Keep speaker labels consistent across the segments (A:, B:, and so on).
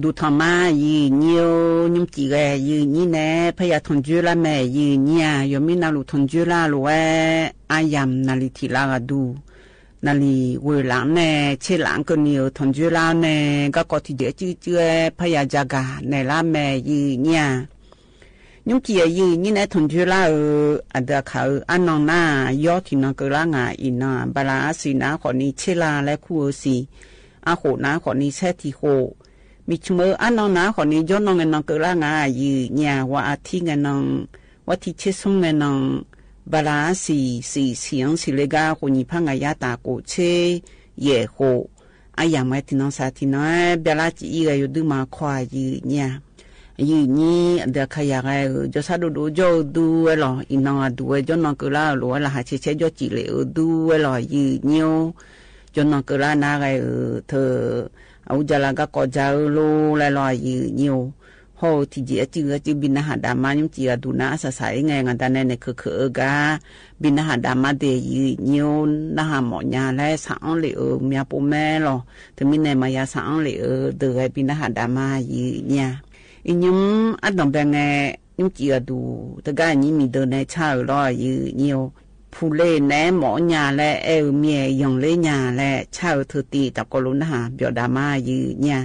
A: ดูธรรมะยืนเยี่ยวยุ่งจีเกยืนนี่แน่พยาทนจุลาแม่ยืนเนี่ยยมินาลุทนจุลาลุเออายามนาลิทิลากดูนาลีเวลาแน่เชลังก็เนียวทนจุลาแน่ก็กอที่เดียจื้อเจื้อพยาจากาในลาแม่ยืนเนี่ยยุ่งจียืนนี่แน่ทนจุลาอันเดเขาอันนองหน้ายอดที่นองกลางาอินาบาลาสีนาขอนี้เชลาและคู่สีอาโหนาขอนี้เชติโหมีชมืออันนองน้าขอนี้ย้อนนองเงินนองเกล้างายืเนี่ยว่าอาทิเงินนองว่าที่เชสงเงินนองบาลาสีเสียงสิเลกาคนนี้พังอายาตาโกเชเย่โหอายามไม่ที่น้องสาธิน้อยเบลาจีก็อยู่ดูมาควายยืเนี่ยยืนี่เดี๋ยวขยายจะสะดุดดูหรออีน้องดูย้อนนองเกล้าหรือว่าละหาเชยอจีเลดูหรอยืเนี่ยย้อนนองเกล้านาเธอเอาจะละก็กอจะรู้ลอยยืนอยู่พอที่เจี๋ยจื้อบินหาดามายุ่งจีดูน่าสะใสไงกันแต่ในคือๆก็บินหาดามาเดียยืนอยู่น่าหาหมอยาและสังเหลือเมียปุ่มแม่หรอถึงมีในมายาสังเหลือเดือยบินหาดามายืนเนี่ยอียุ่งอันดับเป็นไงยุ่งจีดูแต่ก็ยิ่งมีเดินในเช้ารอยืนอยู่ผู้เล่นแหนหมอญาและเมียยังเล่นญาและชาวเธอตีตะกลุนหาเบียวดามายืเนี่ย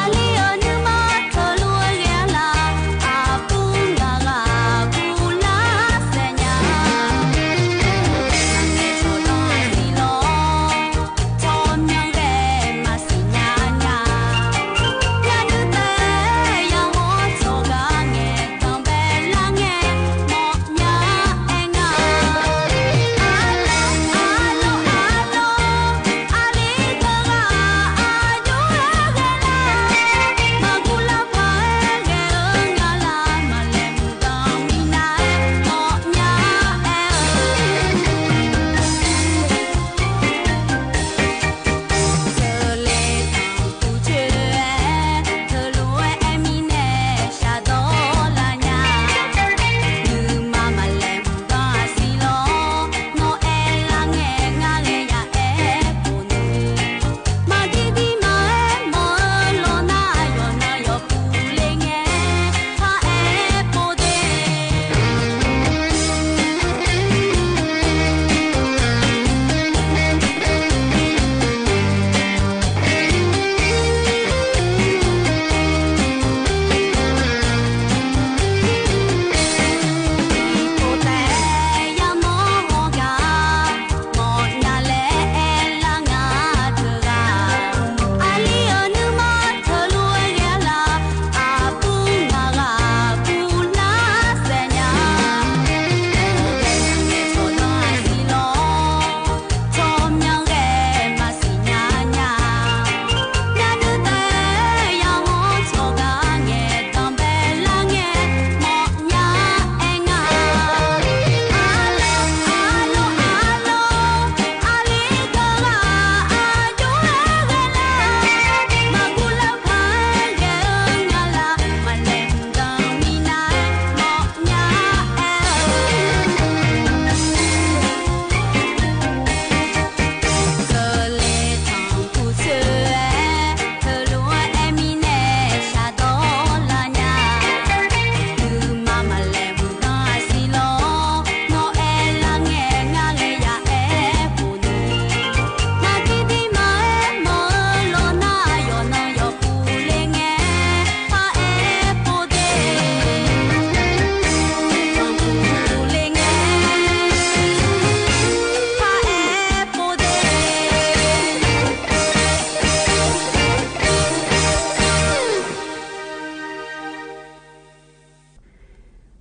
B: Ali onu ma tholu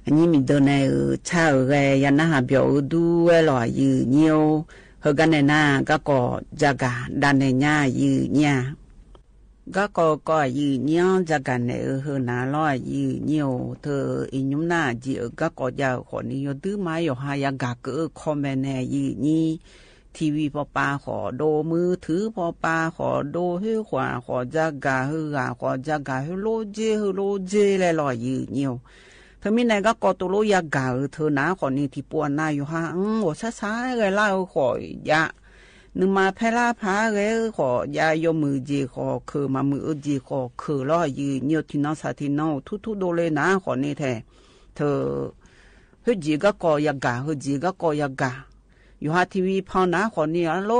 A: อันนี้มีตัวในชาเรยันนะหาเบียวดูเวลอยืเนียวเฮกันในหน้าก็จากาดันในหน้ายืเนี่ยก็ยืเนียวจากาในเฮนาลอยยืเนียวเธออินุมหน้าจีก็ยาวคนนี้ยดื้อไม้อยู่หายากาเกอคอมเมนต์ยืนี่ทีวีพอปาขอโดมือถือพอปาขอโดฮือขวาขอจากาฮือขอจากาฮือโลเจเลยลอยยืเนียวเธอมีไหนก็กอตุโลยากาเธอหนาขอนี่ที่ปวนหน้าอยู่ฮะว่าช้าเลยเล่าขอยานึกมาเพลาพาเลยขอยายมือจีขอคือมามือจีขอคือลอยยืเนียวที่น้องสาธินน้องทุกโดเลยนะขอนี่แท้เธอฮือจีก็กอยากาฮือจีก็กอยากาอยู่ฮะทีวีพอนะขอนี่โล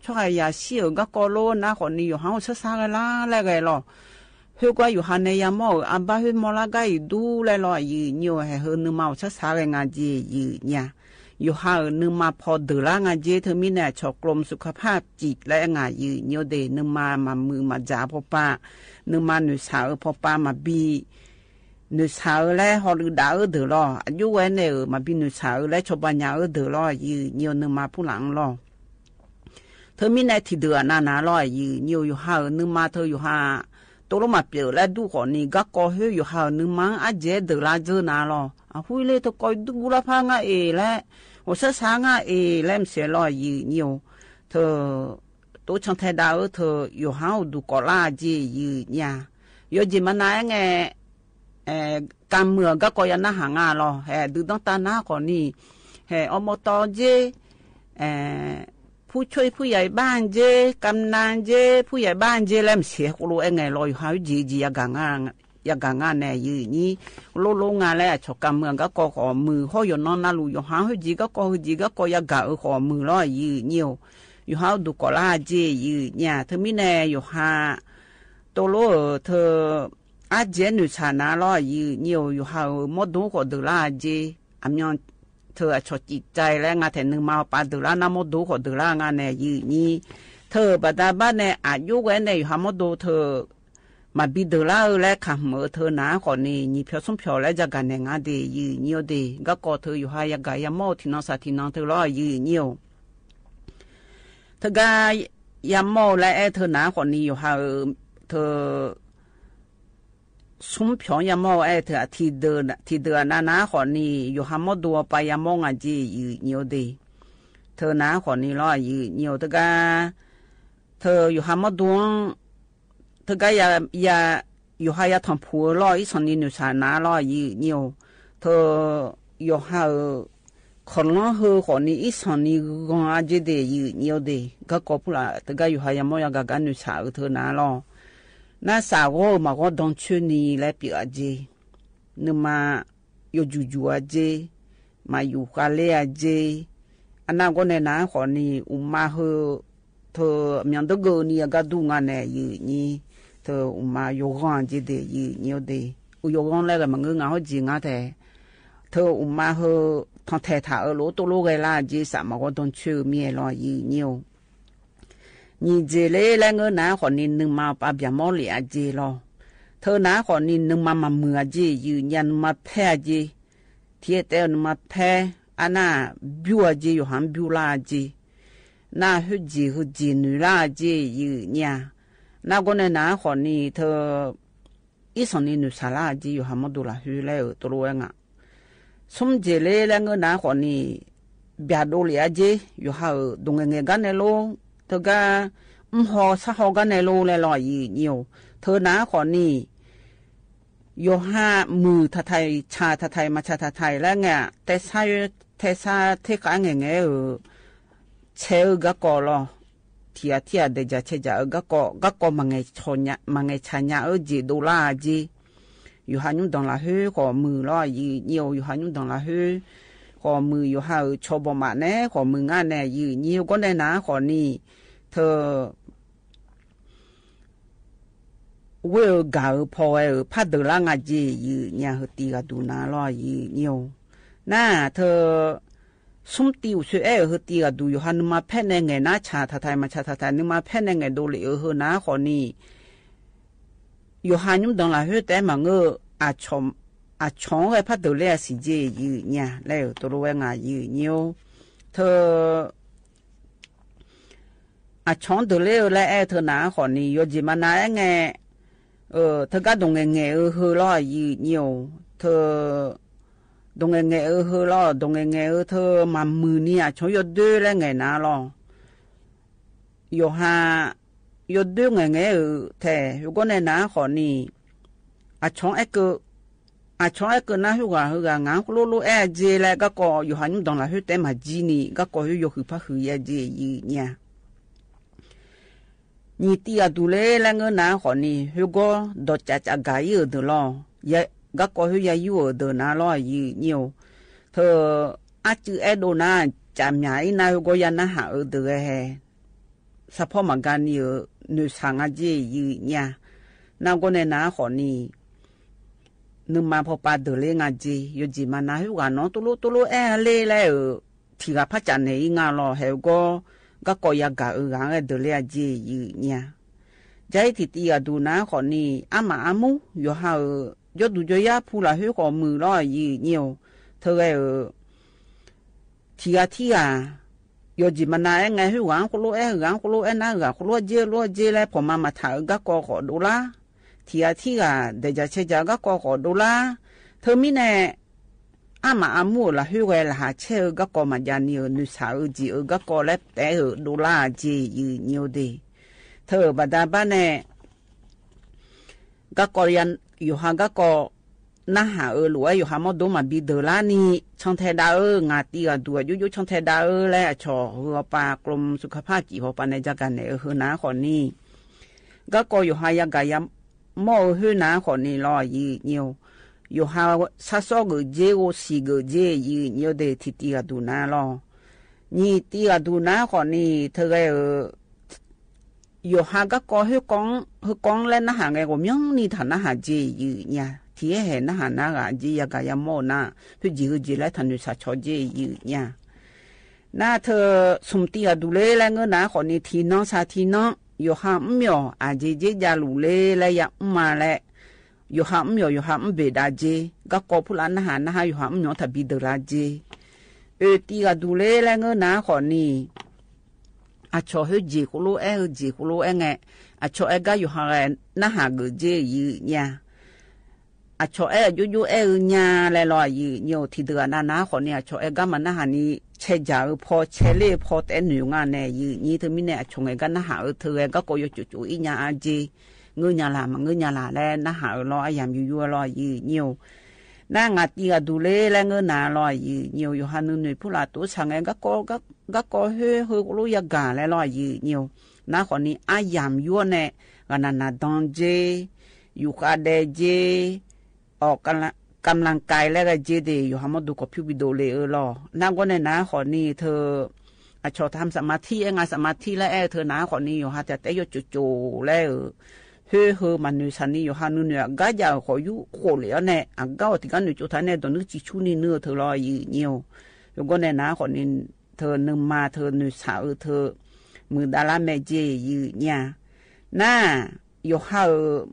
A: ช่วยยาเสียก็โลนะขอนี่อยู่ฮะช้าเลยล่ะแล้วไงล่ะเฮ้ยก็อยู่ฮันในยามออันบ้าเฮ้ยมอลากายดูเลยล่ะยืนอยู่ให้เฮ้ยนึกมาช้าเลยงานจียืนเนี่ยอยู่ฮะนึกมาพอเดือดละงานจีเธอมีเนี่ยชกลมสุขภาพจิตและงานยืนอยู่เดนึกมามือมาจ่าพ่อป้านึกมาหนุ่มสาวพ่อป้ามาบีหนุ่มสาวแล้วฮอลือดาวเดือดล่ะอายุวันเนี่ยมาบีหนุ่มสาวแล้วชาวบ้านยาวเดือดล่ะยืนอยู่นึกมาผู้หลังล่ะเธอมีเนี่ยที่เดือดนาล่ะยืนอยู่ฮะนึกมาเธออยู่ฮะตัวเรามาเปลี่ยนแล้วดูคนนี้ก็เฮ้ยอยู่หาหนึ่งมันอาเจเดือดละเจอหน้าหรอคุยเลยตัวคอยดูบุรพางาแล้วว่าช้าๆงาแล้วมันเสียลอยยืนอยู่เธอตัวช่างไทยดาวเธออยู่หาดูกอลาเจยืนเนี่ยอยู่จีมันไหนไงการเมืองก็ยังน่าหางาหรอดูต้องตาหน้าคนนี้อบตเจผู้ช่วยผู้ใหญ่บ้านเจกำนันเจผู้ใหญ่บ้านเจแล้วมันเสียกูรู้ไงรออยู่หาจีอยากงานแน่ยืนนี่โลงานแล้วชกการเมืองก็ขอมือเขาอยู่นอนน่ารู้อยู่หาจีก็อยากขอมือรอยืนเนียวอยู่หาดูกอลาเจยืนเนี่ยเธอมีแน่อยู่หาตัวโลเธออาเจนุชานาลอยืนเนียวอยู่หามดดูขอดูลาเจอันยอนเธอชดจิตใจแล้วงานแต่หนึ่งมาปาดูลานามดูขอดูลางานเนี่ยยืนนี่เธอบัดาบ้านเนี่ยอายุแวนเนี่ยอยู่หามดูเธอมาบิดูลาแล้วคำเมื่อเธอหนาคนนี้นี่เพียวส้มเพียวแล้วจะกันเนี่ยงานเดียยืนนี่เดียก็กอเธออยู่หายากายามอที่น้องสาธิน้องเธอรอยืนนี่เธอกายามอแล้วเธอหนาคนนี้อยู่หาเธอสุ่มเพียงยามอเธอที่เดินนาคนนี้อยู่หามอดูไปยามองานจียืนนี่เดียเธอหนาคนนี้รอยืนนี่เธอกาเธออยู่หามอดูเธอก็อย่าอยู่ให้ทำผัวรออีสานนี่หนูชาหน้ารอยืนนี่เธออยู่ให้คนละเฮอคนนี้อีสานนี่ก็อาจจะได้ยืนนี่เดีก็กอบละเธอก็อยู่ให้ยามอยากกันหนูชาเธอหน้ารอน่าสาวมาก็ต้องช่วยนี่และเปียเจนึกมาอยู่จู่ๆเจมาอยู่กาเลเจอันนั้นก็เนี่ยนะคนนี้มาเฮอเธอมีอันตรายนี่ก็ดูงานเนี่ยยืนนี่เธอมาโยกงานจีเดียยืนนี่เดียโยกงานแล้วก็มันก็งานเขาจีงานแต่เธอมาเฮอทางเทถารู้ตัวรู้ไงล่ะจีสามก็ต้องช่วยเมียรอยืนนี่เจเล่แล้วเงินนะคนนี้นึงมาปะแบบมอลีอาเจรอเธอนะคนนี้นึงมาเมื่อจียืนยันมาแพ้จีเทียแต่นึงมาแพ้อันน่ะบิวจีอยู่หันบิวลาจีน่าฮึจีนุลาจียืนเนี่ยน่าก็เนี่ยนะคนนี้เธออีสานนี่นุสาลาจีอยู่หามดูละฮึแล้วตัวรู้ยังอ่ะสมเจเล่แล้วเงินนะคนนี้แบบดูเลยจีอยู่หาดงเงินกันเนี่ยลูเธอก็หอสะหอกันเนี่ยลูเลยลอยยืนเนี่ยเธอนะคนนี้อยู่หามือทัดไทยชาทัดไทยมาชาทัดไทยแล้วไงแต่ซาเทกันเงี้ยเชื่อก็กอลเทียเดจเชจก็มังเงชนยะมังเงชันยะจีดูลาจีอยู่หันยุ่งตรงละเฮขอมือรอยืนเยี่ยวอยู่หันยุ่งตรงละเฮขอมืออยู่หาชอบมาแน่ขอมืองานแน่ยืนเยี่ยวก็ได้นะขอนี่เธอเวลกาพอพัดเดลังอาจียืนเนี่ยตีกดูนะรอยืนเยี่ยวน่าเธอสมติวช่วยเฮตีกดูอยู่หันมาแพ่ในไงนะชาทัดไทยมาชาทัดไทยนึกมาแพ่ในไงดูเลยเฮนะขอนี่อยู่หันยุ่งดังละเฮแต่มาอาชม chọn cái phát đồ lẽ gì gì như nhà lẽ tôi nói ngà như nhiều thơ chọn đồ lẽ lẽ thơ nã họ ni yo gì mà nã nghe thơ các đồng nghe hư lo như nhiều thơ đồng nghe hư lo đồng nghe thơ mà mười ni chọn yo đưa lẽ nghe nã lo yo ha yo đưa nghe thế yo có nên nã họ ni chọn chọn cái na hư ngã lô dê lại các cô yêu hành động là hư tem mà gì nè các cô yêu hư phát hư dê nha nhị tia đủ lệ là người na họ nè hư có đốt chả gai ở đó lo ya các cô hư yêu ở đó na lo nhiều thơ chữ đồ na chạm nhảy na hư có ya na hạ ở đó hè sắp họ mà gan nhiều nữ sang dê nha na có nên na họ nè nương mà phò ba đỡ lên ngà gì, yêu gì mà nóiว่าnó tôi lúc lê lê thì gặp phát triển này ngà lo hay có các coi ya cả cái đỡ lên gì nha, vậy thì tia đồ na họ ni mà amu, yêu ha yêu đồ cho ya phu là hiểu có mưa lo gì nhiều, thôi cái thì yêu gì mà nói nghe hiểu cái lúc na cái lúc dê lại phò mà thà các coi họ đồ la thì để cho chơi cho các cô đồ la, thôi mi nè, mà mua là hư cái là chơi các cô mà gia nhiều nữ sao gì ở các cô lấy té ở đồ la gì nhiều đi, thôi bà ta bà nè, các cô yên yêu hàng các cô na hà ở lúa yêu hàng mà đồ mà bị đồ la ni, trong thế đạo ở ngã ti ở đùa yêu trong thế đạo ở lại cho họ bà cùng sức khỏe chỉ họ bà này cho cái này ở hơn nào còn ni, các cô yêu hàng cái mò hư ná họ này lo nhiều, yêu ha sát số cái dê o xì cái dê nhiều để thịt tiệt đồ ná lo, nhị tiệt đồ ná họ này thưa cái yêu ha các cô hư con lên nó hàng cái của miếng ni thằng nó hàng dê nha, thì hệ nó hàng nó cái dê cái mò na, hư dê lại thằng nó sát cho dê nha, na thưa sum tiệt đồ lê lại cái ná họ này thì nó sa thì nó yo ham myo je ja lu le la ya ma le yo ham myo yo ham be da je ga ko phula na ha yo ham myo tha bi de la je ti ga du le la ngo na kho ni cho he je ko lo je ko lo nge cho ga yo ha na ha ge je nya cho yo nya le lo nhiều thì de na kho ni cho ga ma na ha ni chế giáo phò chế lệ phò tên nhiều ngàn này như thế mình này chúng cái nó hảo thừa các cô yêu chủ ý nhà gì người nhà làm mà người nhà làm lên nó hảo lo làm nhiều lo nhiều na ngặt đi đủ lệ lên người nào lo nhiều yêu hàng người phụ là tuổi sang cái các cô hơi lối gà lên lo nhiều na còn ni ai làm nhiều này cái nào đòn dê yêu cả đề dêกำลังกายแล้วก็เจดีอยู่หามาดูกับพิววิดีโอเลยรอนั่งก็ในน้าขอนี่เธอชอบทำสมาธิงานสมาธิแล้วเธอน้าขอนี่อยู่หาแต่แต่อยู่จู่ๆแล้วเฮ้อมันอยู่สันนี่อยู่หานู่นเนี่ยก็จะขออยู่โคเลยเนี่ยก็ที่กันอยู่จุดท้ายเนี่ยตอนนึกจิชูนี่เนื้อเธอรออยู่เนียวอยู่ก็ในน้าขอนี่เธอนึงมาเธอหนุ่ยสาวเธอมือดาราแม่เจอยู่เนี่ยน่าอยู่หา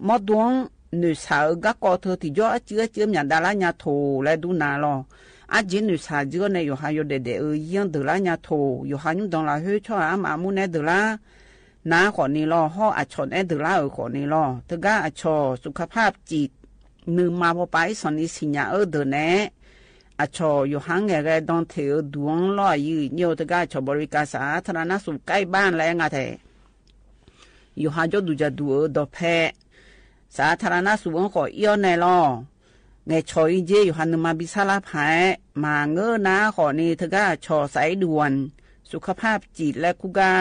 A: หมดดวงnữ sao các cô thưa thì do chưa nhà đà la nhà thù lại đủ nào lo chỉ nữ sao chưa này hay để yên từ la nhà thù hay những đồng là hơi cho mà muốn này từ la ná khỏi này lo họ chọn này từ la ở khỏi này lo tất cả choสุขภาพจิตnữ mà bỏ bãi son đi sinh nhà ở từ này cho hàng ngày cái đồng thiếu đuông lo nhiều tất cả cho bồi cả xã thà nó sụp cái ban lại ngã thế hay cho đủ cho đủ đồ pheสาธารณสุขขอเอี้ยวในรอไงชอยเจอยู่หันมาบิซาลาภายมาเงอนะขอนี่เธอก็ชอสายด่วนสุขภาพจิตและคุกา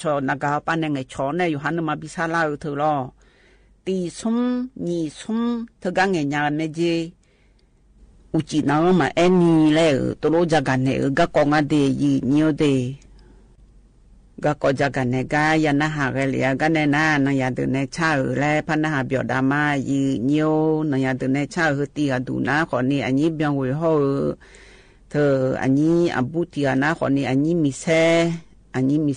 A: ชอนากาปันไงชอในอยู่หันมาบิซาลาเธอรอตีซุ่มนี่ซุ่มเธอก็ไงยาเมเจอุจินามาเอ็นนี่แล้วตัวโลจากกันเนี่ยก็กองอเดยีเนียวเดก็ก็จะกันเนี่ยก็ยันนะหากันเลยก็เนี่ยนะนายตัวเนี่ยชาเลยพันนะหาเบียดามายีเนียวนายตัวเนี่ยชาคือตีกันดูนะขอนี่อันนี้เบียงวิโฮเธออันนี้อับุตีกันนะขอนี่อันนี้มีเ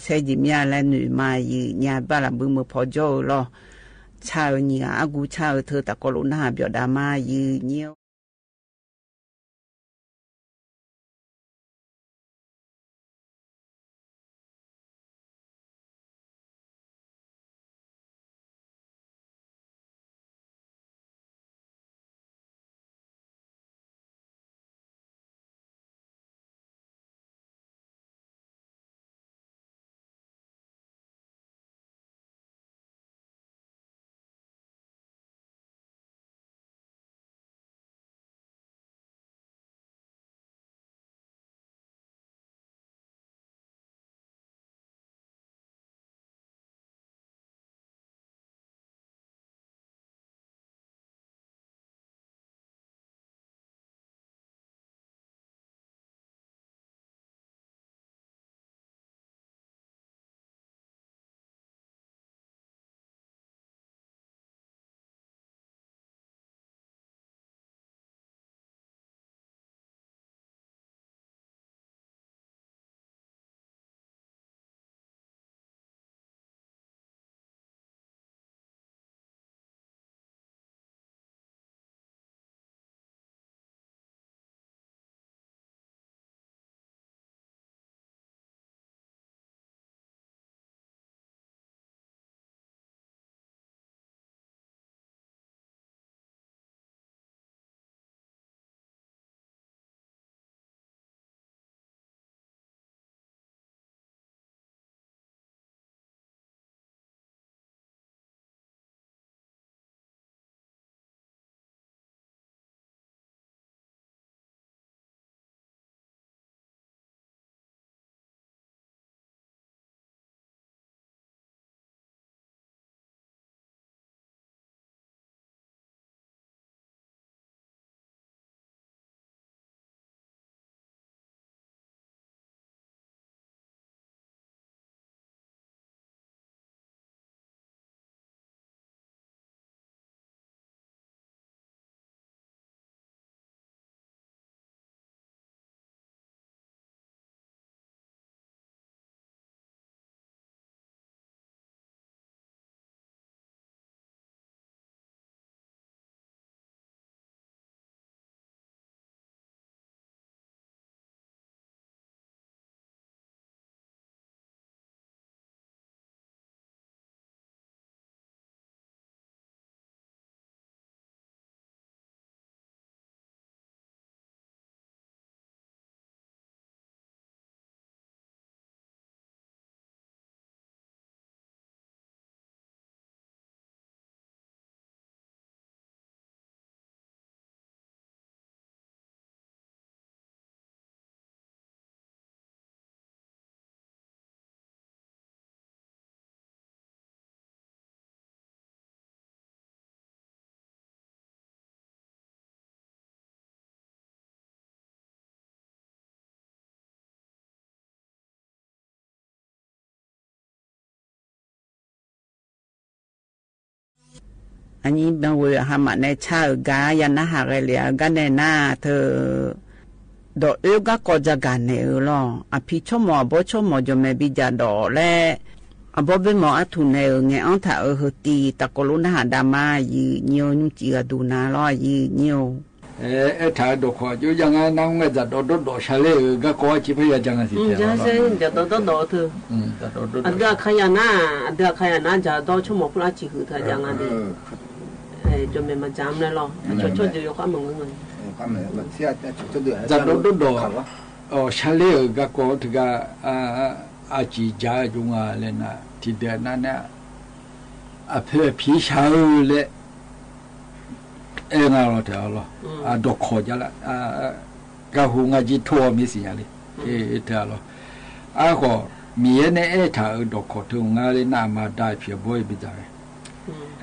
A: สจิมีอะไรหนุ่ยมายีเนี่ยบ้านละบึงมือพอโจ้รอชาเนี่ยอากูชาเธอตะโกนนะหาเบียดามายีเนียว อันนี้บางเวลาหามาในชาอกายันนะหาเรียกันในหน้าเธอดอกก็ก็จะกันเนอลอภิชมบ่ชมจะไม่บิจาดอและบ่เป็นหมอทุนเนอเงอันถ้าตีตะกลุนหาดามายืเนียวนุ่มจีดูนาลอยืเนียว
B: ถ้าดอก就让俺那我在多下来个高级不要讲个是
C: 这是就多头啊这看呀那这看呀那就到出没不拉几后头讲啊的就没嘛讲了咯就就有话问问
B: 在多下来个高这个几家中啊来那提的那皮下来那了条了多考家了个湖我只拖没事呀嘞条了个米呢他多考头我嘞那么大皮不会比较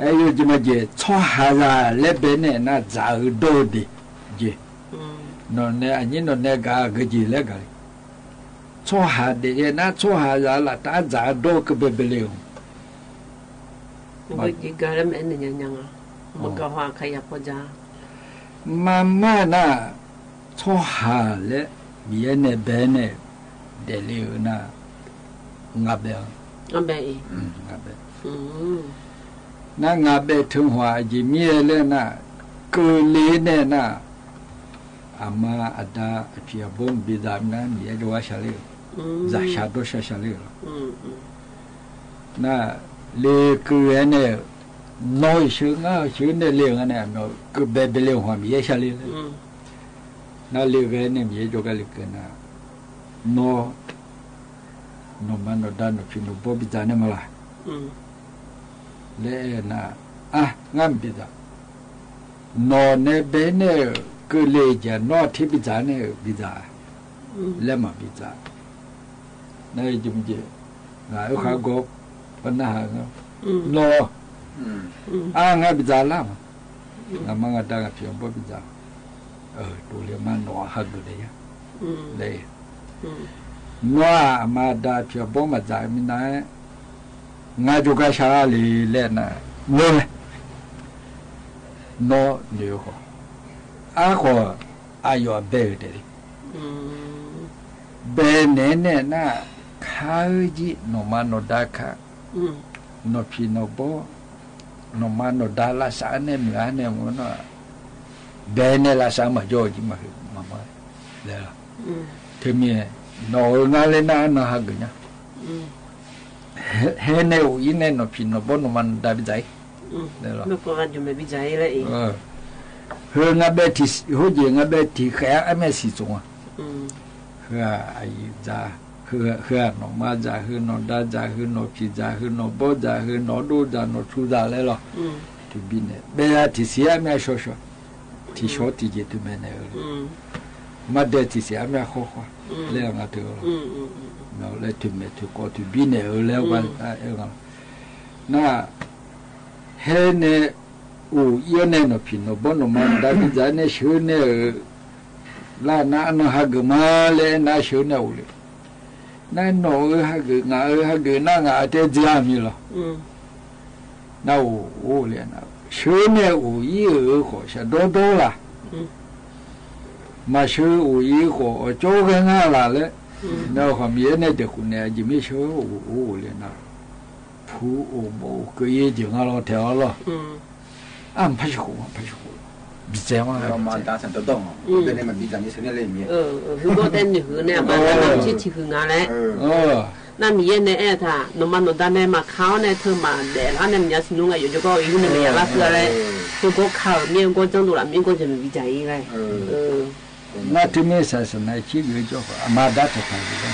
B: 有这么些炒哈啦那边呢那早多的je no ne ani no ne ga je le ga炒哈的那炒哈啦大早多个不不了
C: 我一个人没人样啊มันก็ว่าขยับพอจ้า
B: มาม่าน่ะชอหาและมีเนเบเนเดลิวน่ะงับเบ
C: งับเบ
B: งับเบน่ะงับเบถึงหัวจิมีเลน่ะกูลีเนน่ะอามาอดาเพียบงบิดามน่ะมีดวาชาลิซะชาโดชาลิน่ะเลกูเนnói sướng để liền này nó cứ bé bé liền hoàn mỹ sao liền nó liền cái này mỹ cho cái liền cái nào nó mà nó đan nó phi nó bố bị già này mà lại lẽ là ngắm bị già nó này bé này cứ lê già nó thì bị già này bị già lẽ mà bị già này chúng gì ngài ở khang gốc vấn đề nó nga biza la nga manga daga pio bo biza do le ma no ha do le ya le no ma da pio bo ma za mi na nga ju ga sha le na no le ho ko ayo be de be ne na kha ji no ma no da kha no pi no bo no mano dalla sane mane mono bene la sama joji ma mama le temi no ngale na na hagnya he ne u ine no pino bono man da bizai le
C: no ko radio me bizai le
B: he nga beti ho je nga beti kha ame si zonga ha ai za hơ nó ma za hơ nó da za hơ nó pi za hơ nó bo za hơ nó do za nó chu za le lo thì bin ne be ya ti sia me sho ti sho ti je tu me ne ma de ti sia me kho le nga tu no le tu me tu ko tu bin ne le wa na he ne u ye ne no pi no bo no ma da bi za ne shu ne la na no ha ga ma le na shu ne u le那农哈个那这这样米了，那我连那去年5亿好像多了，嘛是5亿好，做个那了，那后面那的湖呢就没说我连那，普我个也就那了条了，不是湖。比较嘛，
D: 嘛打成都懂，对你们比较你是那里面。
C: 如果等你喝呢，嘛那去喝啊嘞。那米呢？他，那么那单呢嘛烤呢，他嘛的，他那米是弄个有这个有那么样子嘞，如果烤面锅整多了，面锅就没比较一嘞。
B: 那对面啥是那几个叫阿妈打出来的，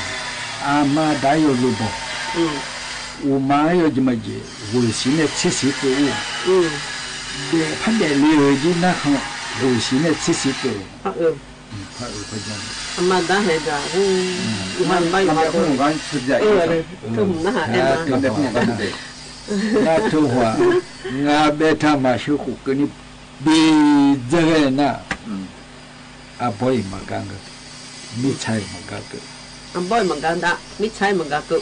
B: 阿妈打有萝卜。我妈有这么些，我现在70个。对，他那里有的那行，我现在70个。他这样。
C: 阿妈打那个，我买
D: 那不管吃不
C: 都那
B: 那头话，我别他妈是胡跟你比这个那，不会嘛干个，你猜嘛干个。
C: 不会嘛干的，你猜嘛干个。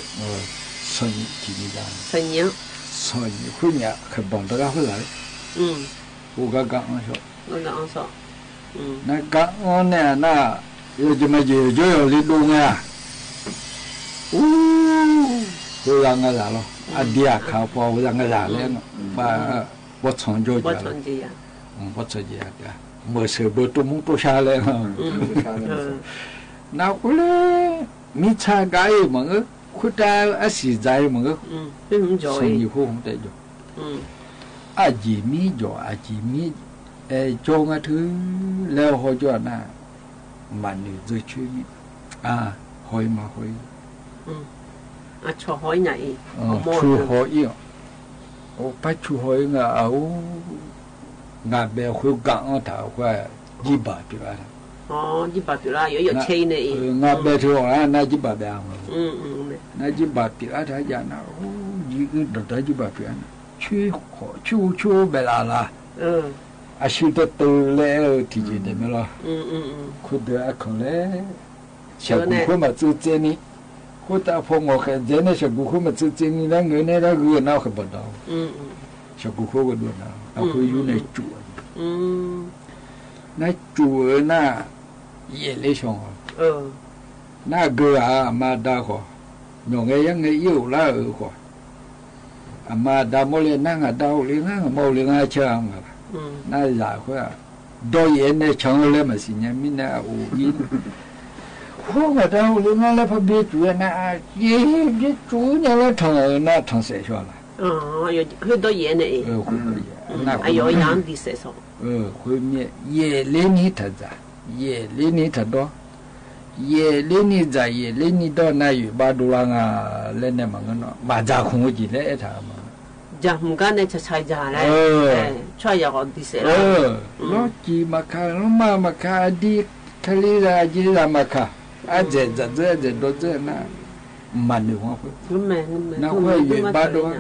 B: 生几年？3
C: 年。
B: 3年，回年还帮这个回来。我刚刚说，
C: 我刚说，
B: 那刚刚呢，那有这么就有的弄啊，我让个啥了，啊弟啊，靠谱，我让个啥来了，把我成就
C: 我
B: 了，
C: 成绩呀，
B: 我成就了，没事不多梦多下来了，那回来没参加一么个，回来啊是在么个，生意好红的就，啊几米就啊几米。做个thứ leo hồi cho na mà nữ giới chơi hồi mà hồi
C: cho hỏi nhảy
B: chú hỏi yêu phải chú hỏi ngà áo ngà bè hồi gặng ở thảo qua gì bà bị ra
C: gì bà bị ra有车呢
B: ngà bè thì hỏi na gì bà bè na gì bà bị ra thà giờ na gì cái đó gì bà bị ra chú bè là à siêu tất từ lẽ thì gì đấy mà lo, khu được à không lẽ, sao cũng không mà tự nhiên đi, khu ta phong ngọc cái gì này sao cũng không mà tự nhiên đi, là người này là người nào không bắt đầu, sao cũng không có được nào, à khu yêu này chủ, này chủ na, dễ lấy xong rồi, na người à mà đã có, nhiều người yêu là ở có, à mà đã mua liền na đào liền na mua liền na chơi那然后导演呢，唱了嘛是呢，mina uin，我到了那来旁边住那，也住那唱那唱谁说了？
C: 有很多演的。
B: 很多演。那
C: 还有样的谁说？
B: 后面也连你他在，也连你他多，也连你在，也连你到那有把多浪啊，来那么个喏，马扎空进来他嘛。
C: giờ không có nên chạy ra này, cho giờ còn đi xe
B: nó chỉ mà khá nó mà khá đi khá đi ra chỉ là mà khá, dễ đó dễ na, mà nhiều không phải, nó phải về ba đó,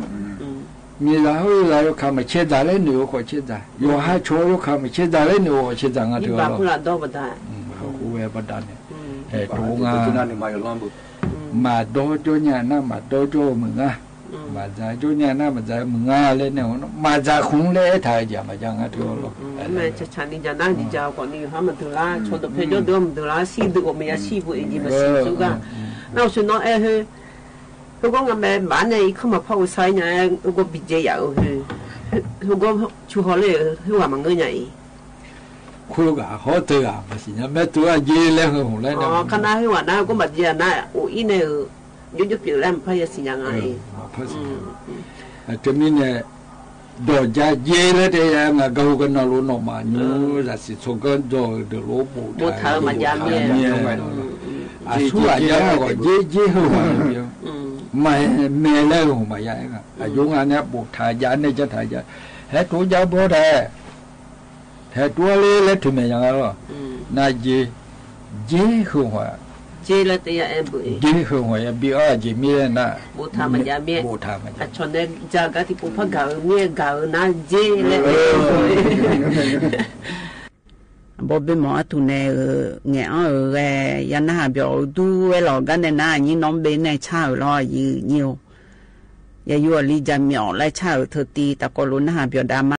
B: như là hơi là khá mà chết ra lên nhiều khó chết ra,有hai chỗ有khá mà chết ra lên nhiều khó chết ra ngay thôi
C: đó. Ba đâu bắt đầu,
B: không phải bắt đầu này, đúng à, mà đó cho nhà na mà đó cho mình à. mà ra chỗ nhà na mà ra mừng lên nào mà ra không lẽ thay giờ mà chẳng thôi lo
C: mẹ chắc chắn đi giờ đang đi giờ còn đi hả mà từ lá cho tập thể cho được từ lá xin được mình xin vui gì mà xin chú cả nào xin nói hơi tôi có nghe mẹ bán này không mà phao sai nhà tôi có bị dễ dạo tôi có chú họ lấy tôi làm bằng người nhảy
B: khô cả khó từ mà xin nhà mẹ tôi dễ lên không lên
C: nào cái nào tôi nói có mà giờ này ủi này yo biểu làm phải xin nhà ngay
B: cho nên là đồ giá dễ đấy thì ngà câu cái nó luôn nó mà nhớ là chỉ số cái rồi được lỗ
C: bộ thợ mà giá
B: mía số là giá gọi dễ hơn mà mẹ lên không mà giá cái dùng anh ấy bộ thợ giá này cho thợ giá hết tuổi giá bữa đây hết tuổi lấy thì mẹ giá rồi là dễ hơn mà
C: dễ là thì em bự
B: dễ hơn mà bị dễ mía na
C: bộ thợ mà giá mía cho nên giá cái thì bộ phật gạo na dễ là
A: bộ bên mỏ tụi này nghe ở cái nhà biểu tu cái lò cái này na như nón bên này chào lo nhiều ya yu ali jam nhỏ lại chào thơ ti ta có luôn na biểu đam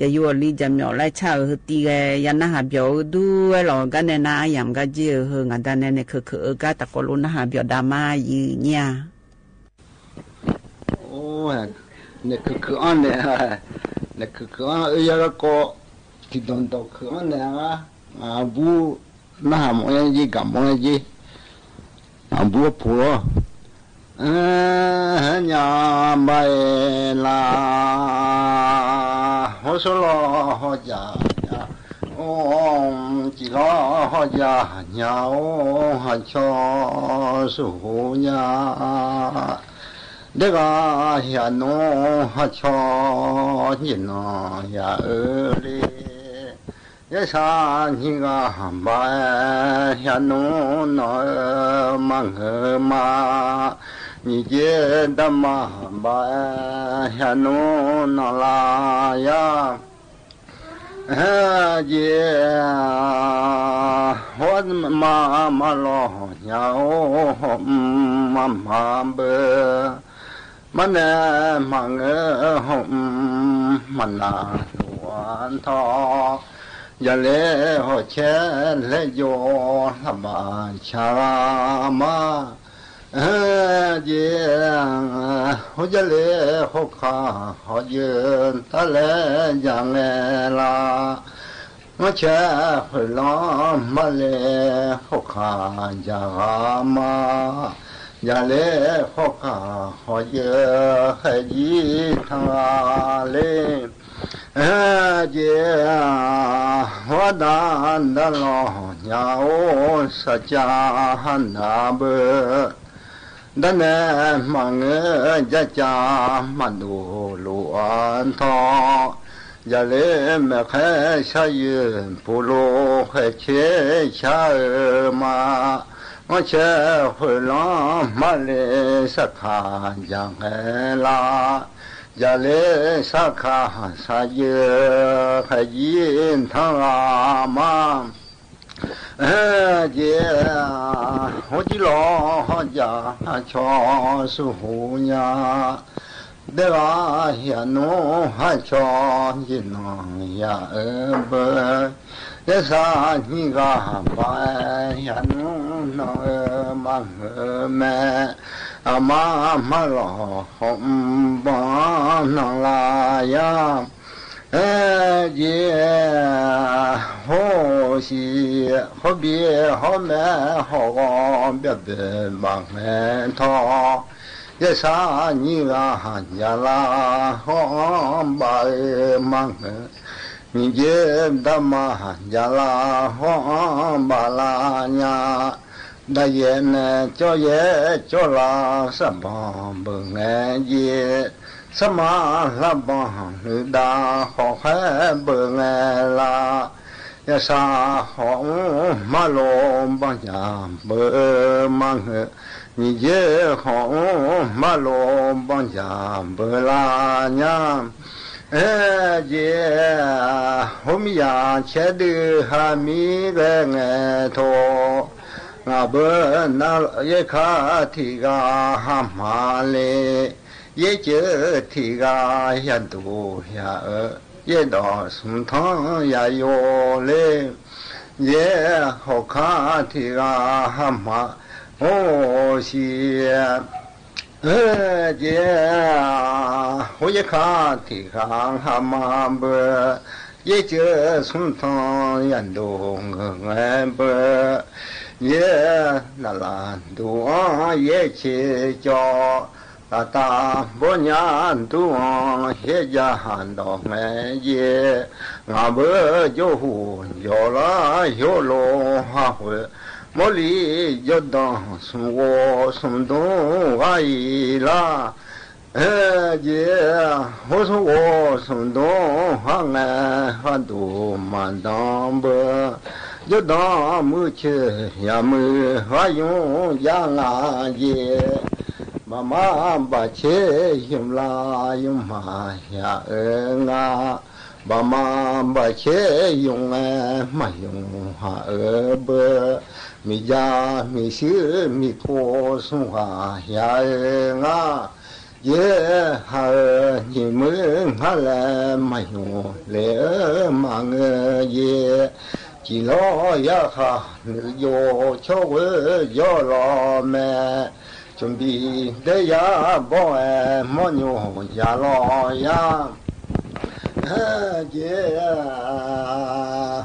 A: 也有里家苗来炒和地个，也那下表都老个呢那样个就和俺的呢可个大个路那下表大妈一年。
E: 哦，那可安呢？那可安一个ที่โดนตกคือมันเนี่ยบูน่าหมอยจีกับมอยจีบูผัวญาใบลาหัวสลอหัวจ่าโอ้จีล้อหัวจ่าญาโอ้หัวชอสุญาเด็กยาโนหัวชอยินอยาลียสานิกาบายานุนมังมานิเจดมาบายานุนลายาเจหัวมาลอยาโอมาเบมันมังมันนาวันทอยาเลหัวเชลเลโยลบาชามาเจียงหัวยาเลหัวขาหัวยืนทะเลยังเอลามาเชลล้อมาเลหัวขายามาอยาเลหัวขาหัวยืนให้ยีทางเลเจ้าหัวดานดลอยาโอสัจจาหันนาเบดันเนมังจะจามันดูลุอันทอยาเลแม่แค่ชายืนปุโลแค่เชชามาว่าเชหุลมาเลสักขาอย่างเฮลายาเลสักขาสายเยขยินทางมาเจ้าหัวจิโลหัวจ่าชอสุหุญาเดว่าเฮียโนหัวชอยินยาเบยสานิกาบายานุนมังแม่อามาลอหอมบานลายาเจ้าโหสีโหเบียโหแม่โหเบียบางแม่ทอยสานิกาหันยาลาหอมใบมังมีเจดมาหันยาลาหอมบาลาญาได้เย็นจ่อเย่จ่อลาสบายเบิ่งเย่สมาลาบังหรือดาขอแค่เบิ่งลายาสาหอมมาลมบังยามเบิ่งมังมีเย่หอมมาลมบังยามเบิ่งลาญาเจ้าหุมยาเชดือหามีเงโทงาเบนาเยคาทิกาหามาเลเยเจทิกายันตุยาเยดอสุนทยาโยเลเยหกคาทิกาหามาโอชีเจ้าหัวยขาที่ข้างหามาเบเยเจสุนทรยันดงเงเบเยนาลานดูเยเชจอตาบุญญาดูเฮยาหันดอกเเยงาเบโยหูโยลาโยโลฮาเวมลียอดสุวสุนดงไกลาเจ้าหัวสุวสุนดงหังหันดูมันดำเบยอดมือเชยามือหายุยางาเยมาบาเชยุมลายุมาหางาบามาบาเชยุงมายุหาเบมียามีชื่อมีโคสุหายางา也哈你们哈来没有来嘛个也，几老呀哈有巧个要老么，准备的呀包哎么牛呀老呀。姐，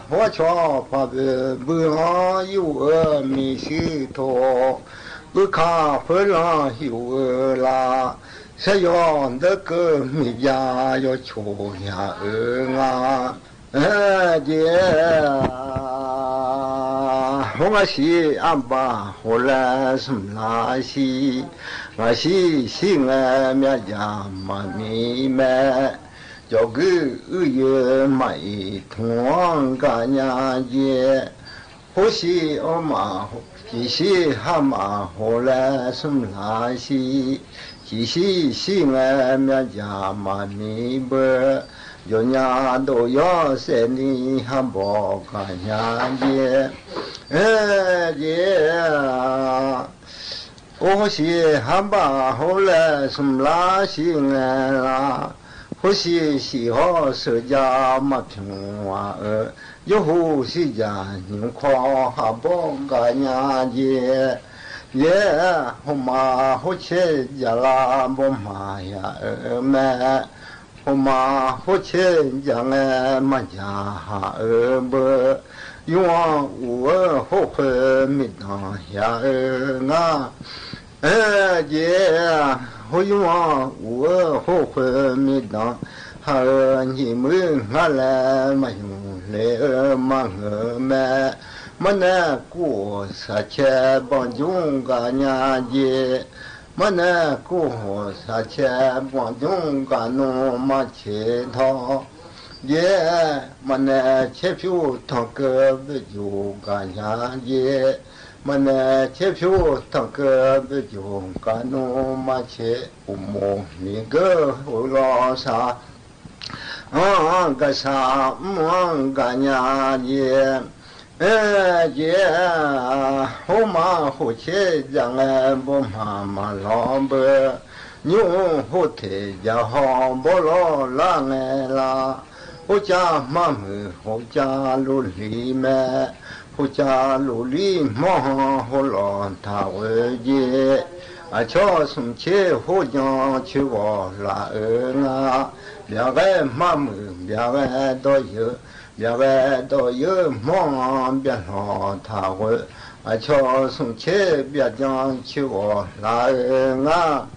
E: 我瞧怕不让有米西头，不看不让有啦，谁要那个米家要求呀啊，姐，我是阿爸，我来什么拉西，我是心爱面家妈咪们。叫个月买同干呀姐，呼吸我嘛，继续哈嘛，后来什么拉西，继续心爱面家嘛米不，人家都要生你哈不干呀姐，姐，我是哈巴后来什么拉西爱啦。呼吸喜好社交嘛平话有呼吸家人夸哈帮干呀姐也好嘛好切家啦不嘛呀么好嘛好切家哎嘛家哈不有啊我好会没当呀啊姐我有啊，我后悔没当，哈你们哈来嘛用来嘛个么，么那过啥钱帮中干呀姐，么那过啥钱帮中干弄嘛切套，姐么那切票汤个不就干呀姐。么呢？切票当个不就干弄嘛切不摸那个后老啥？个啥干呀姐？姐，后嘛后切将来不妈妈老不牛后腿家好不老拉哎啦，我家妈妈我家路里面。我家努力忙活了他回去，瞧送去后将去我拉啊，两个妈妈两个都有忙别让他回，瞧送去别将去我拉啊。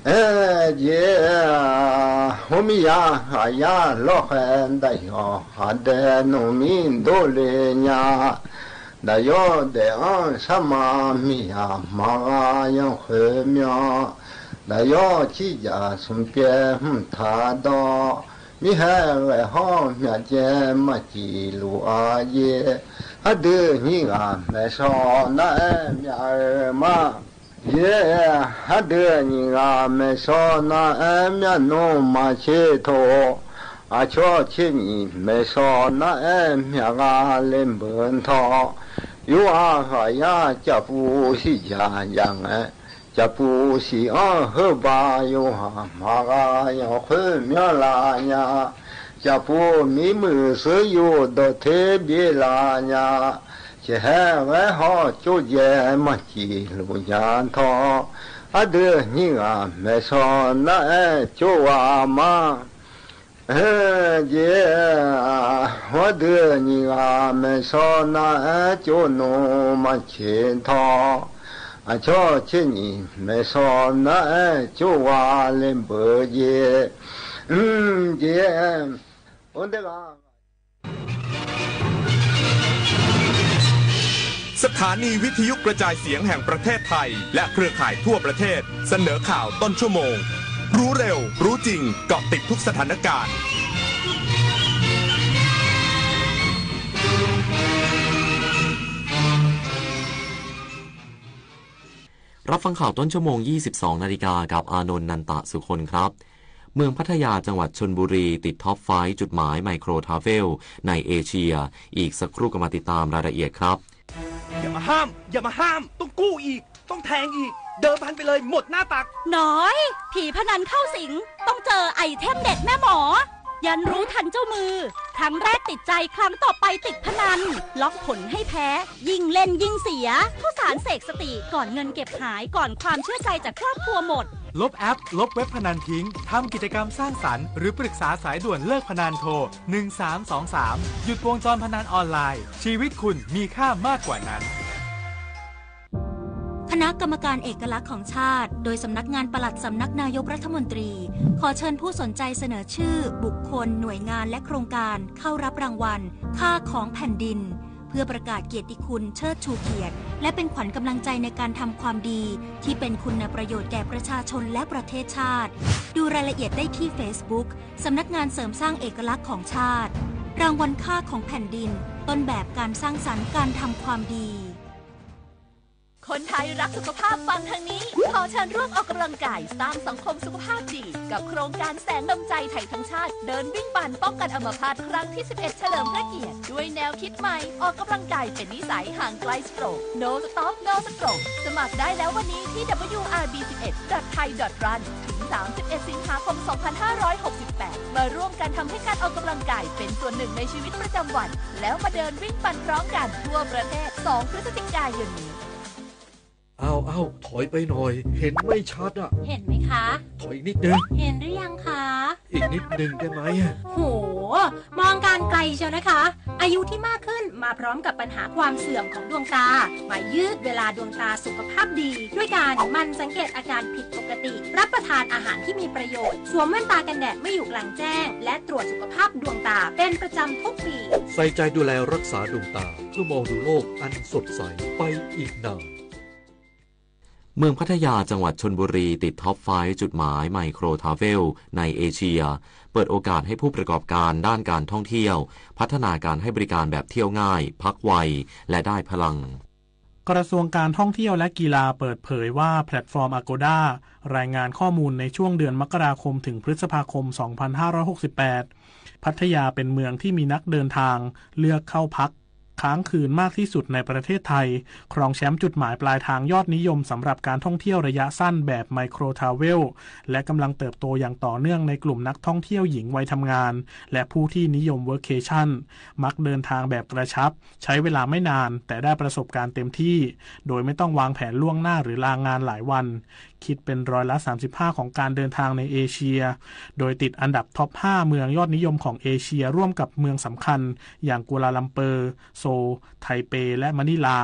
E: 姐，我们呀老汉的呀，还得农民多嘞呀。那要得俺什么米呀，马样回苗，那要几家从别他到，米还外行面前没记录啊耶，还得你啊没少那面儿嘛。也还得你啊没少那面弄嘛去头，瞧起你没少那面啊领本套。有啊呀，家不是家养哎，家不是俺后爸有啊妈啊要回面啦呀，家不没么事有的特别啦呀，这还外好就这么记录样套，得你啊没说那就啊嘛。姐，我的你啊们说那就弄嘛钱套，瞧起你们说那就话人不姐，姐，我的个。
F: สถานีวิทยุกระจายเสียงแห่งประเทศไทยและเครือข่ายทั่วประเทศเสนอข่าวต้นชั่วโมงรู้เร็วรู้จริงเกาะติดทุกสถานการณ์
G: รับฟังข่าวต้นชั่วโมง 22 นาฬิกากับอานนท์นันตะสุคนครับเมืองพัทยาจังหวัดชลบุรีติดท็อป5จุดหมายไมโครทราเวลในเอเชียอีกสักครู่ก็มาติดตามรายละเอียดครับ
F: อย่ามาห้ามต้องกู้อีก
H: ต้องแทงอีกเดิมพันไปเลยหมดหน้าตัก
I: น้อยผีพนันเข้าสิงต้องเจอไอเทมเด็ดแม่หมอยันรู้ทันเจ้ามือครั้งแรกติดใจครั้งต่อไปติดพนันล็อกผลให้แพ้ยิ่งเล่นยิ่งเสียข้าวสารเสกสติก่อนเงินเก็บหายก่อนความเชื่อใจจากครอบครัวหมด
J: ลบแอปลบเว็บพนันทิ้งทำกิจกรรมสร้างสรรค์หรือปรึกษาสายด่วนเลิกพนันโทร1323หยุดวงจรพนันออนไลน์ชีวิตคุณมีค่ามากกว่านั้น
I: คณะกรรมการเอกลักษณ์ของชาติโดยสำนักงานปลัดสำนักนายกรัฐมนตรีขอเชิญผู้สนใจเสนอชื่อบุคคลหน่วยงานและโครงการเข้ารับรางวัลค่าของแผ่นดินเพื่อประกาศเกียรติคุณเชิดชูเกียรติและเป็นขวัญกำลังใจในการทำความดีที่เป็นคุณประโยชน์แก่ประชาชนและประเทศชาติดูรายละเอียดได้ที่ Facebook สำนักงานเสริมสร้างเอกลักษณ์ของชาติรางวัลค่าของแผ่นดินต้นแบบการสร้างสรรค์การทำความดีคนไทยรักสุขภาพฟังทางนี้ขอเชิญร่วมออกกำลังกายสร้างสังคมสุขภาพดีกับโครงการแสงนำใจไทยทั้งชาติเดินวิ่งปั่นป้องกันอัมพาตครั้งที่ 11 เฉลิมพระเกียรติด้วยแนวคิดใหม่ออกกำลังกายเป็นนิสัยห่างไกลสโตรก No Stop No Stroke สมัครได้แล้ววันนี้ที่ wrb11.thai.run ถึง 31 สิงหาคม 2568 มาร่วมกันทำให้การออกกำลังกายเป็นส่วนหนึ่งในชีวิตประจำวันแล้วมาเดินวิ่งปั่นพร้อมกันทั่วประเทศ 2 พฤศจิกายนนี้
K: เอาถอยไปหน่อยเห็นไม่ชัดอ่ะ
I: เห็นไหมคะ
K: ถอยอีกนิดนึง
I: เห็นหรือยังคะ
K: อีกนิดนึงได้ไหม
I: โหมองการไกลเชียวนะคะอายุที่มากขึ้นมาพร้อมกับปัญหาความเสื่อมของดวงตามายืดเวลาดวงตาสุขภาพดีด้วยการมันสังเกตอาการผิดปกติรับประทานอาหารที่มีประโยชน์สวมแว่นตากันแดดไม่อยู่กลางแจ้งและตรวจสุขภาพดวงตาเป็นประจำทุกปี
K: ใส่ใจดูแลรักษาดวงตาเพื่อมองดูโลกอันสดใสไปอีกนาน
G: เมืองพัทยาจังหวัดชลบุรีติดท็อป5จุดหมายไมโครทราเวลในเอเชียเปิดโอกาสให้ผู้ประกอบการด้านการท่องเที่ยวพัฒนาการให้บริการแบบเที่ยวง่ายพักไวและได้พลัง
L: กระทรวงการท่องเที่ยวและกีฬาเปิดเผยว่าแพลตฟอร์ม Agoda รายงานข้อมูลในช่วงเดือนมกราคมถึงพฤษภาคม 2568 พัทยาเป็นเมืองที่มีนักเดินทางเลือกเข้าพักค้างคืนมากที่สุดในประเทศไทยครองแชมป์จุดหมายปลายทางยอดนิยมสำหรับการท่องเที่ยวระยะสั้นแบบไมโครทราเวลและกำลังเติบโตอย่างต่อเนื่องในกลุ่มนักท่องเที่ยวหญิงวัยทำงานและผู้ที่นิยมเวิร์คเคชั่นมักเดินทางแบบกระชับใช้เวลาไม่นานแต่ได้ประสบการณ์เต็มที่โดยไม่ต้องวางแผนล่วงหน้าหรือลางานหลายวันคิดเป็น35%ของการเดินทางในเอเชียโดยติดอันดับท็อป5เมืองยอดนิยมของเอเชียร่วมกับเมืองสำคัญอย่างกัวลาลัมเปอร์โซลไทเปและมะนิลา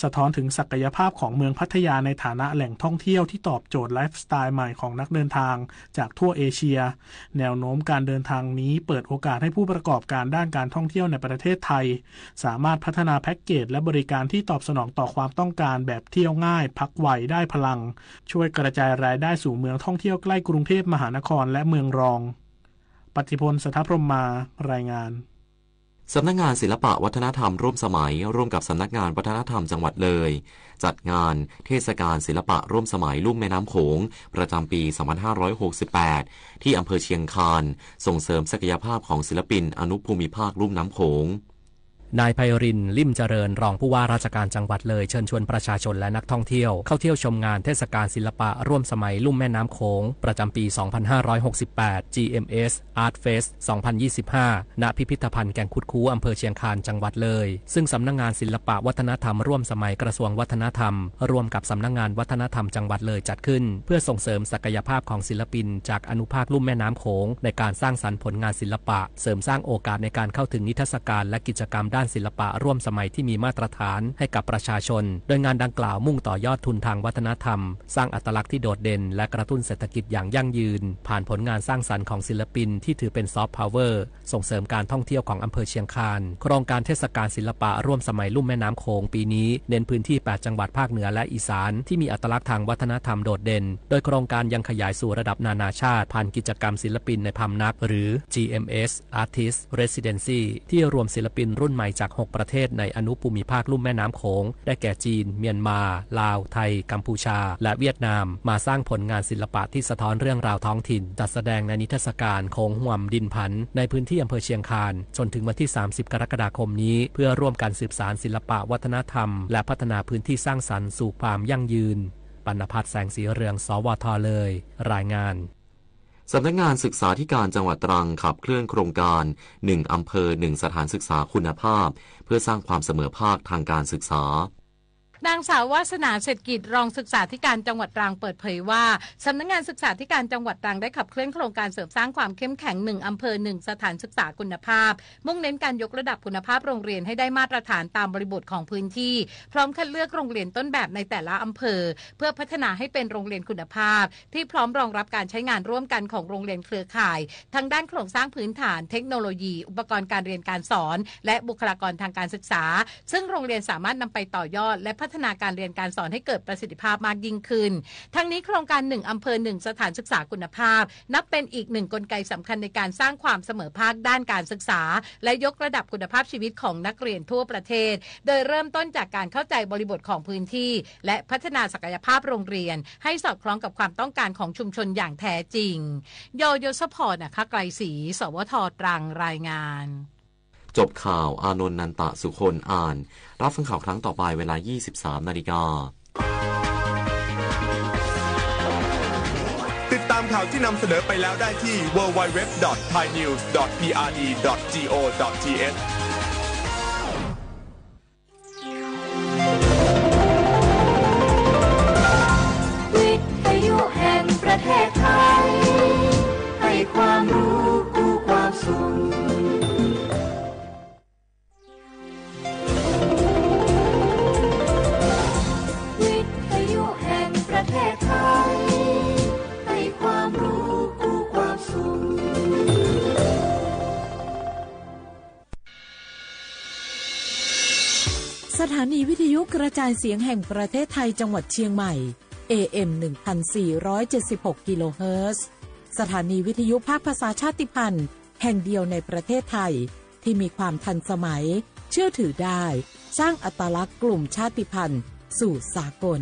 L: สะท้อนถึงศักยภาพของเมืองพัทยาในฐานะแหล่งท่องเที่ยวที่ตอบโจทย์ไลฟ์สไตล์ใหม่ของนักเดินทางจากทั่วเอเชียแนวโน้มการเดินทางนี้เปิดโอกาสให้ผู้ประกอบการด้านการท่องเที่ยวในประเทศไทยสามารถพัฒนาแพ็กเกจและบริการที่ตอบสนองต่อความต้องการแบบเที่ยวง่ายพักไวได้พลังช่วยกระจายรายได้สู่เมืองท่องเที่ยวใกล้กรุงเทพมหานครและเมืองรองปฏิพล สทพรหมารายงาน
G: สำนักงานศิลปะวัฒนธรรมร่วมสมัยร่วมกับสำนักงานวัฒนธรรมจังหวัดเลยจัดงานเทศกาลศิลปะร่วมสมัยลุ่มแม่น้ำโขงประจำปี 2568 ที่อำเภอเชียงคานส่งเสริมศักยภาพของศิลปินอนุภูมิภาคลุ่มน้ำโขง
M: นายไพรินทร์ลิ่มเจริญรองผู้ว่าราชการจังหวัดเลยเชิญชวนประชาชนและนักท่องเที่ยวเข้าเที่ยวชมงานเทศกาลศิลปะร่วมสมัยลุ่มแม่น้ำโขงประจำปี 2568 GMS Art Fest 2025 ณ พิพิธภัณฑ์แก่งคุดคู้อำเภอเชียงคานจังหวัดเลยซึ่งสำนักงานศิลปะวัฒนธรรมร่วมสมัยกระทรวงวัฒนธรรมร่วมกับสำนักงานวัฒนธรรมจังหวัดเลยจัดขึ้นเพื่อส่งเสริมศักยภาพของศิลปินจากอนุภาคลุ่มแม่น้ำโขงในการสร้างสรรค์ผลงานศิลปะเสริมสร้างโอกาสในการเข้าถึงนิทรรศการและกิจกรรมด้านศิลปะร่วมสมัยที่มีมาตรฐานให้กับประชาชนโดยงานดังกล่าวมุ่งต่อยอดทุนทางวัฒนธรรมสร้างอัตลักษณ์ที่โดดเด่นและกระตุ้นเศรษฐกิจอย่างยั่งยืนผ่านผลงานสร้างสรรค์ของศิลปินที่ถือเป็นซอฟต์พาวเวอร์ส่งเสริมการท่องเที่ยวของอำเภอเชียงคานโครงการเทศกาลศิลปะร่วมสมัยลุ่มแม่น้ำโขงปีนี้เน้นพื้นที่8จังหวัดภาคเหนือและอีสานที่มีอัตลักษณ์ทางวัฒนธรรมโดดเด่นโดยโครงการยังขยายสู่ระดับนานาชาติผ่านกิจกรรมศิลปินในพำนักหรือ GMS Artist Residency ที่รวมศิลปินรุ่นใหม่ จาก 6 ประเทศในอนุภูมิภาคลุ่มแม่น้ำโขงได้แก่จีนเมียนมาลาวไทยกัมพูชาและเวียดนามมาสร้างผลงานศิลปะที่สะท้อนเรื่องราวท้องถิ่นจัดแสดงในนิทรรศการโขงห่วมดินผันในพื้นที่อำเภอเชียงคานจนถึงวันที่30 กรกฎาคมนี้เพื่อร่วมกันสืบสานศิลปะวัฒนธรรมและพัฒนาพื้นที่สร้างสรรค์สู่ความยั่งยืนปรรณพัฒน์แสงสีเรืองสวทเลยรายงาน
G: สำนักงานศึกษาธิการจังหวัดตรังขับเคลื่อนโครงการ1 อำเภอ 1 สถานศึกษาคุณภาพเพื่อสร้างความเสมอภาคทางการศึกษาน
N: างสาววาสนาเศรษฐกิจรองศึกษาธิการจังหวัดตรังเปิดเผยว่าสำนักงานศึกษาธิการจังหวัดตรังได้ขับเคลื่อนโครงการเสริมสร้างความเข้มแข็ง1 อำเภอ 1 สถานศึกษาคุณภาพมุ่งเน้นการยกระดับคุณภาพโรงเรียนให้ได้มาตรฐานตามบริบทของพื้นที่พร้อมคัดเลือกโรงเรียนต้นแบบในแต่ละอำเภอเพื่อพัฒนาให้เป็นโรงเรียนคุณภาพที่พร้อมรองรับการใช้งานร่วมกันของโรงเรียนเครือข่ายทั้งด้านโครงสร้างพื้นฐานเทคโนโลยีอุปกรณ์การเรียนการสอนและบุคลากรทางการศึกษาซึ่งโรงเรียนสามารถนำไปต่อยอดและพัฒนาการเรียนการสอนให้เกิดประสิทธิภาพมากยิ่งขึ้นทั้งนี้โครงการ1 อำเภอ 1 สถานศึกษาคุณภาพนับเป็นอีก1 กลไกสำคัญในการสร้างความเสมอภาคด้านการศึกษาและยกระดับคุณภาพชีวิตของนักเรียนทั่วประเทศโดยเริ่มต้นจากการเข้าใจบริบทของพื้นที่และพัฒนาศักยภาพโรงเรียนให้สอดคล้องกับความต้องการของชุมชนอย่างแท้จริงโยสปอร์ตนะคะไกลศรีสวทตรังรายงาน
G: จบข่าวอานนท์นันตะสุคนอ่านรับฟังข่าวครั้งต่อไปเวลา 23:00 น.
F: ติดตามข่าวที่นำเสนอไปแล้วได้ที่ www.thainews.prd.go.th
O: วิทยุแห่งประเทศไทยให้ความรู้คู่ความสุข
P: สถานีวิทยุกระจายเสียงแห่งประเทศไทยจังหวัดเชียงใหม่ AM 1476 กิโลเฮิรตซ์สถานีวิทยุภาคภาษาชาติพันธุ์แห่งเดียวในประเทศไทยที่มีความทันสมัยเชื่อถือได้สร้างอัตลักษณ์กลุ่มชาติพันธุ์สู่สากล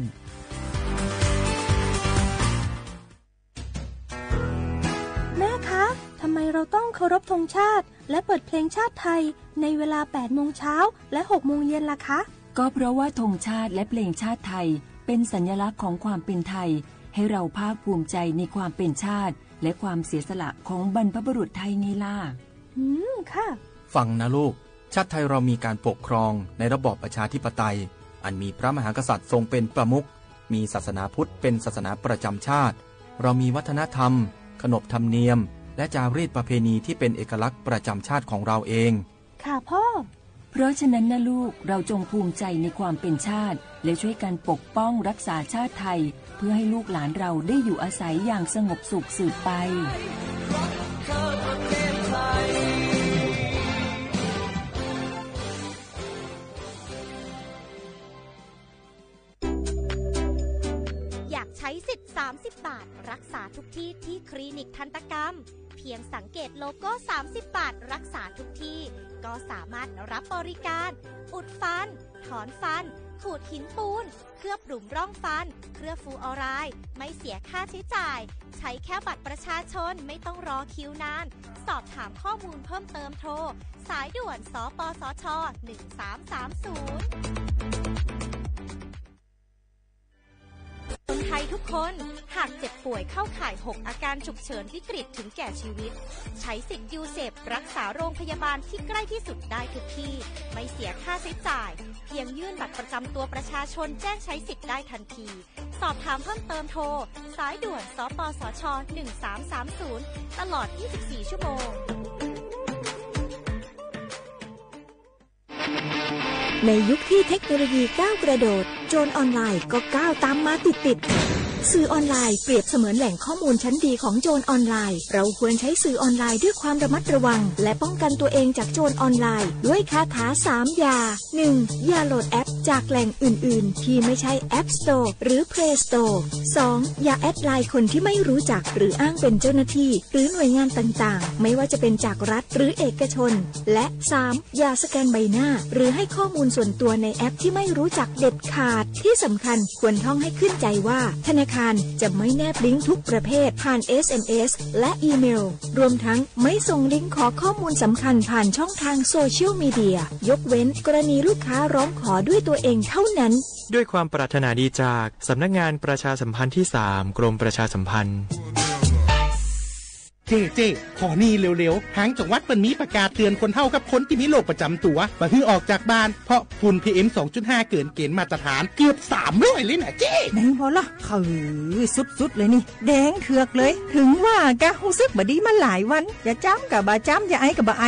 Q: แม่คะทำไมเราต้องเคารพธงชาติและเปิดเพลงชาติไทยในเวลา 8 โมงเช้าและ 6 โมงเย็นล่ะคะ
R: ก็เพราะว่าธงชาติและเพลงชาติไทยเป็นสัญลักษณ์ของความเป็นไทยให้เราภาคภูมิใจในความเป็นชาติและความเสียสละของบรรพบุรุษไทยไงล่ะ
Q: ค่ะ
S: ฟังนะลูกชาติไทยเรามีการปกครองในระบอบประชาธิปไตยอันมีพระมหากษัตริย์ทรงเป็นประมุขมีศาสนาพุทธเป็นศาสนาประจำชาติเรามีวัฒนธรรมขนบธรรมเนียมและจารีตประเพณีที่เป็นเอกลักษณ์ประจำชาติของเราเอง
Q: ค่ะพ่อ
R: เพราะฉะนั้นนะลูกเราจงภูมิใจในความเป็นชาติและช่วยกันปกป้องรักษาชาติไทยเพื่อให้ลูกหลานเราได้อยู่อาศัยอย่างสงบสุขสืบไป
T: อยากใช้สิทธิ์30 บาทรักษาทุกที่ที่คลินิกทันตกรรมเพียงสังเกตโลโก้30 บาทรักษาทุกที่ก็สามารถรับบริการอุดฟันถอนฟันขูดหินปูนเคลือบหลุมร่องฟันเคลือบฟูออไรด์ไม่เสียค่าใช้จ่ายใช้แค่บัตรประชาชนไม่ต้องรอคิวนานสอบถามข้อมูลเพิ่มเติมโทรสายด่วนสปสช1330คนไทยทุกคนหากเจ็บป่วยเข้าข่าย6อาการฉุกเฉินวิกฤตถึงแก่ชีวิตใช้สิทธิ์ยูเซปรักษาโรงพยาบาลที่ใกล้ที่สุดได้ทุกที่ไม่เสียค่าใช้จ่ายเพียงยื่นบัตรประจำตัวประชาชนแจ้งใช้สิทธิ์ได้ทันทีสอบถามเพิ่มเติมโทรสายด่วนสปสช1330ตลอด24ชั่วโมง
U: ในยุคที่เทคโนโลยีก้าวกระโดดโจรออนไลน์ก็ก้าวตามมาติด
Q: สื่อออนไลน์เปรียบเสมือนแหล่งข้อมูลชั้นดีของโจรออนไลน์เราควรใช้สื่อออนไลน์ด้วยความระมัดระวังและป้องกันตัวเองจากโจรออนไลน์ด้วยคาถา3อย่า 1. อย่าโหลดแอปจากแหล่งอื่นๆที่ไม่ใช่ App Store หรือ Play Store 2. อย่าแอดไลน์คนที่ไม่รู้จักหรืออ้างเป็นเจ้าหน้าที่หรือหน่วยงานต่างๆไม่ว่าจะเป็นจากรัฐหรือเอกชนและ 3. อย่าสแกนใบหน้าหรือให้ข้อมูลส่วนตัวในแอปที่ไม่รู้จักเด็ดขาดที่สำคัญควรท่องให้ขึ้นใจว่าธนาคารจะไม่แนบลิงก์ทุกประเภทผ่าน SMS และอีเมลรวมทั้งไม่ส่งลิงก์ขอข้อมูลสำคัญผ่านช่องทางโซเชียลมีเดียยกเว้นกรณีลูกค้าร้องขอด้วยตัวเองเท่านั้น
U: ด้วยความปรารถนาดีจากสำนักงานประชาสัมพันธ์ที่ 3 กรมประชาสัมพันธ์
V: เจ๊ขอนี่เร็วๆทางจังหวัดเปิ้นมีประกาศเตือนคนเฒ่ากับคนที่มีโรคประจำตัวบ่ให้ออกจากบ้านเพราะฝุ่น PM 2.5 เกินเกณฑ์มาตรฐานเกือบ300เลยนะเจ๊
W: แดงพอละคือสุดๆเลยนี่แดงเถือกเลยถึงว่ากะรู้สึกบ่ดีมาหลายวันอย่าจ้ำกับบ่จ้ำอย่าไอกับบ่ไอ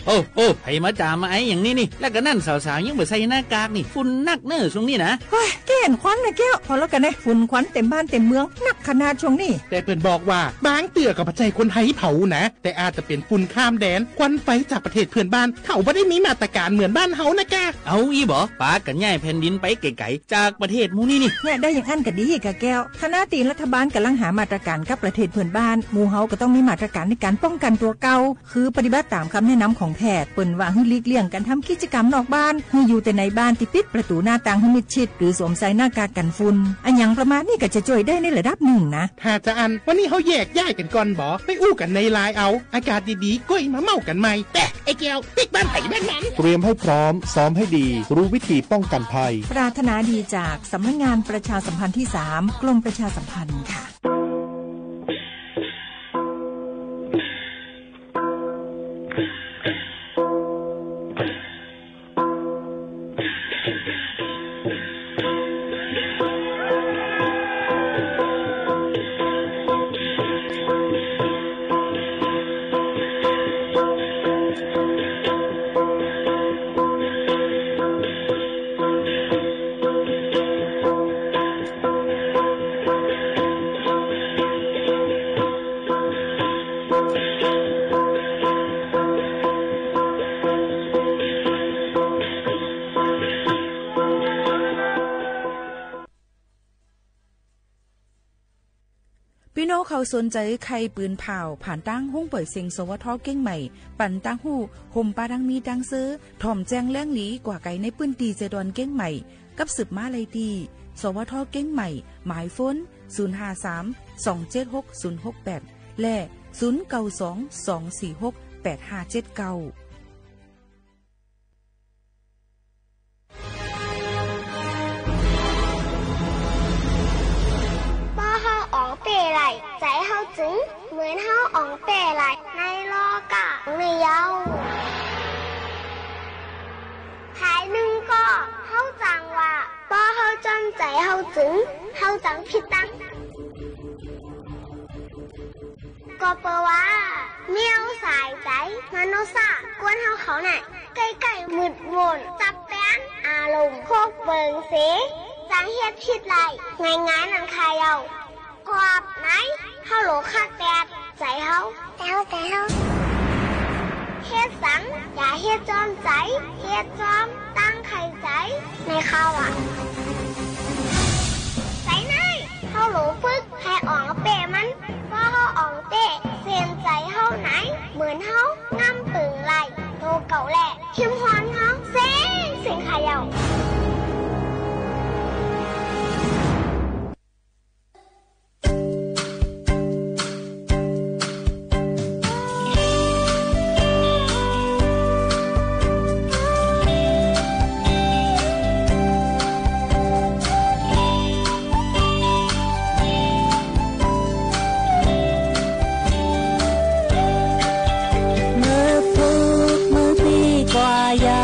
X: โอ้ไผมาจามมาไออย่างนี้นี่แล้วก็นั่นสาวๆยังบ่ใส่หน้ากากนี่ฝุ่นนักเน้อช่วงนี้นะ
W: เฮ้ยแก่นควันนะแก้วพอแล้วกันนะฝุ่นควันเต็มบ้านเต็มเมืองนักขนาดช่วงนี้
V: แต่เพิ่นบอกว่าบางเตือกับปัจจัยคนไทยเผานะแต่อาจจะเป็นฝุ่นข้ามแดนควันไฟจากประเทศเพื่อนบ้านเขาบ่ได้มีมาตรการเหมือนบ้านเฮานะแก
X: เอาอีบ่ปากันย้ายแผ่นดินไปไกลๆจากประเทศหมู่นี้นี่
W: เนี่ยได้อย่างอันก็ดีกะแก้วคณะตีรัฐบาลกำลังหามาตรการกับประเทศเพื่อนบ้านหมู่เฮาก็ต้องมีมาตรการในการป้องกันตัวเก่าคือปฏิบัติตามคำแนะนำของแพทย์เปิ้นว่าให้หลีกเลี่ยงการทำกิจกรรมนอกบ้านให้อยู่แต่ในบ้านที่ปิดประตูหน้าต่างให้มิดชิดหรือสวมใส่หน้ากากกันฝุ่นอันอย่างประมาณนี้ก็จะช่วยได้ในระดับหนึ่งนะ
V: ถ้าจะอันวันนี้เฮาแยกย้ายกันก่อนบ่ไปอู้กันในไลน์เอาอากาศดีๆก้อยมาเมากันใหม่แต่ไอ้แก้วปิกบ้านไผบ้านมัน
J: เตรียมให้พร้อมซ้อมให้ดีรู้วิธีป้องกันภัย
W: ปรารถนาดีจากสำนักงานประชาสัมพันธ์ที่ 3 กรมประชาสัมพันธ์ค่ะพี่น้องเขาสนใจใครปืนเผาผ่านตั้งห้องเปิดเสียงสวทเก้งใหม่ปั่นตั้งหู้ห่มปาดังมีดังซื้อถ่อมแจ้งแล้งหลีกว่าไก่ในปืนตีเจดอนเก้งใหม่กับสืบมาเลยตีสวทเก้งใหม่หมายฟ้น053-276-068และ0922468579
Y: ใจเฮาจึงเหมือนเฮาอ่องเป้ไหลในโลกะในเยาภายหนึ่งก็เฮาจังว่าป้อเฮาจำใจเฮาจึงเฮาจังผิดตั้งก็เปว่าเมียวสายใจมโนซากวนเฮาเขาน่ะใกล้ๆมืดมนจับแป้นอารมณ์โคกเบิงเสจังเฮ็ดผิดไรง่ายๆนั่นใครเอาขอบไหนเฮาโหลคักแปดใจเฮาเฮ็ดสังอย่าเฮ็ดจอมใจเฮ็ดจอมตั้งไข่ใจในข้าวใจไหนเฮาโหลฝึกให้อ่องเปะมันเพราะเฮาอ่องเตะเสียนใจเฮาไหนเหมือนเฮางำปึงไหลโตเก่าแหละเข้มฮอนเฮาเสียงขายาว
W: ยา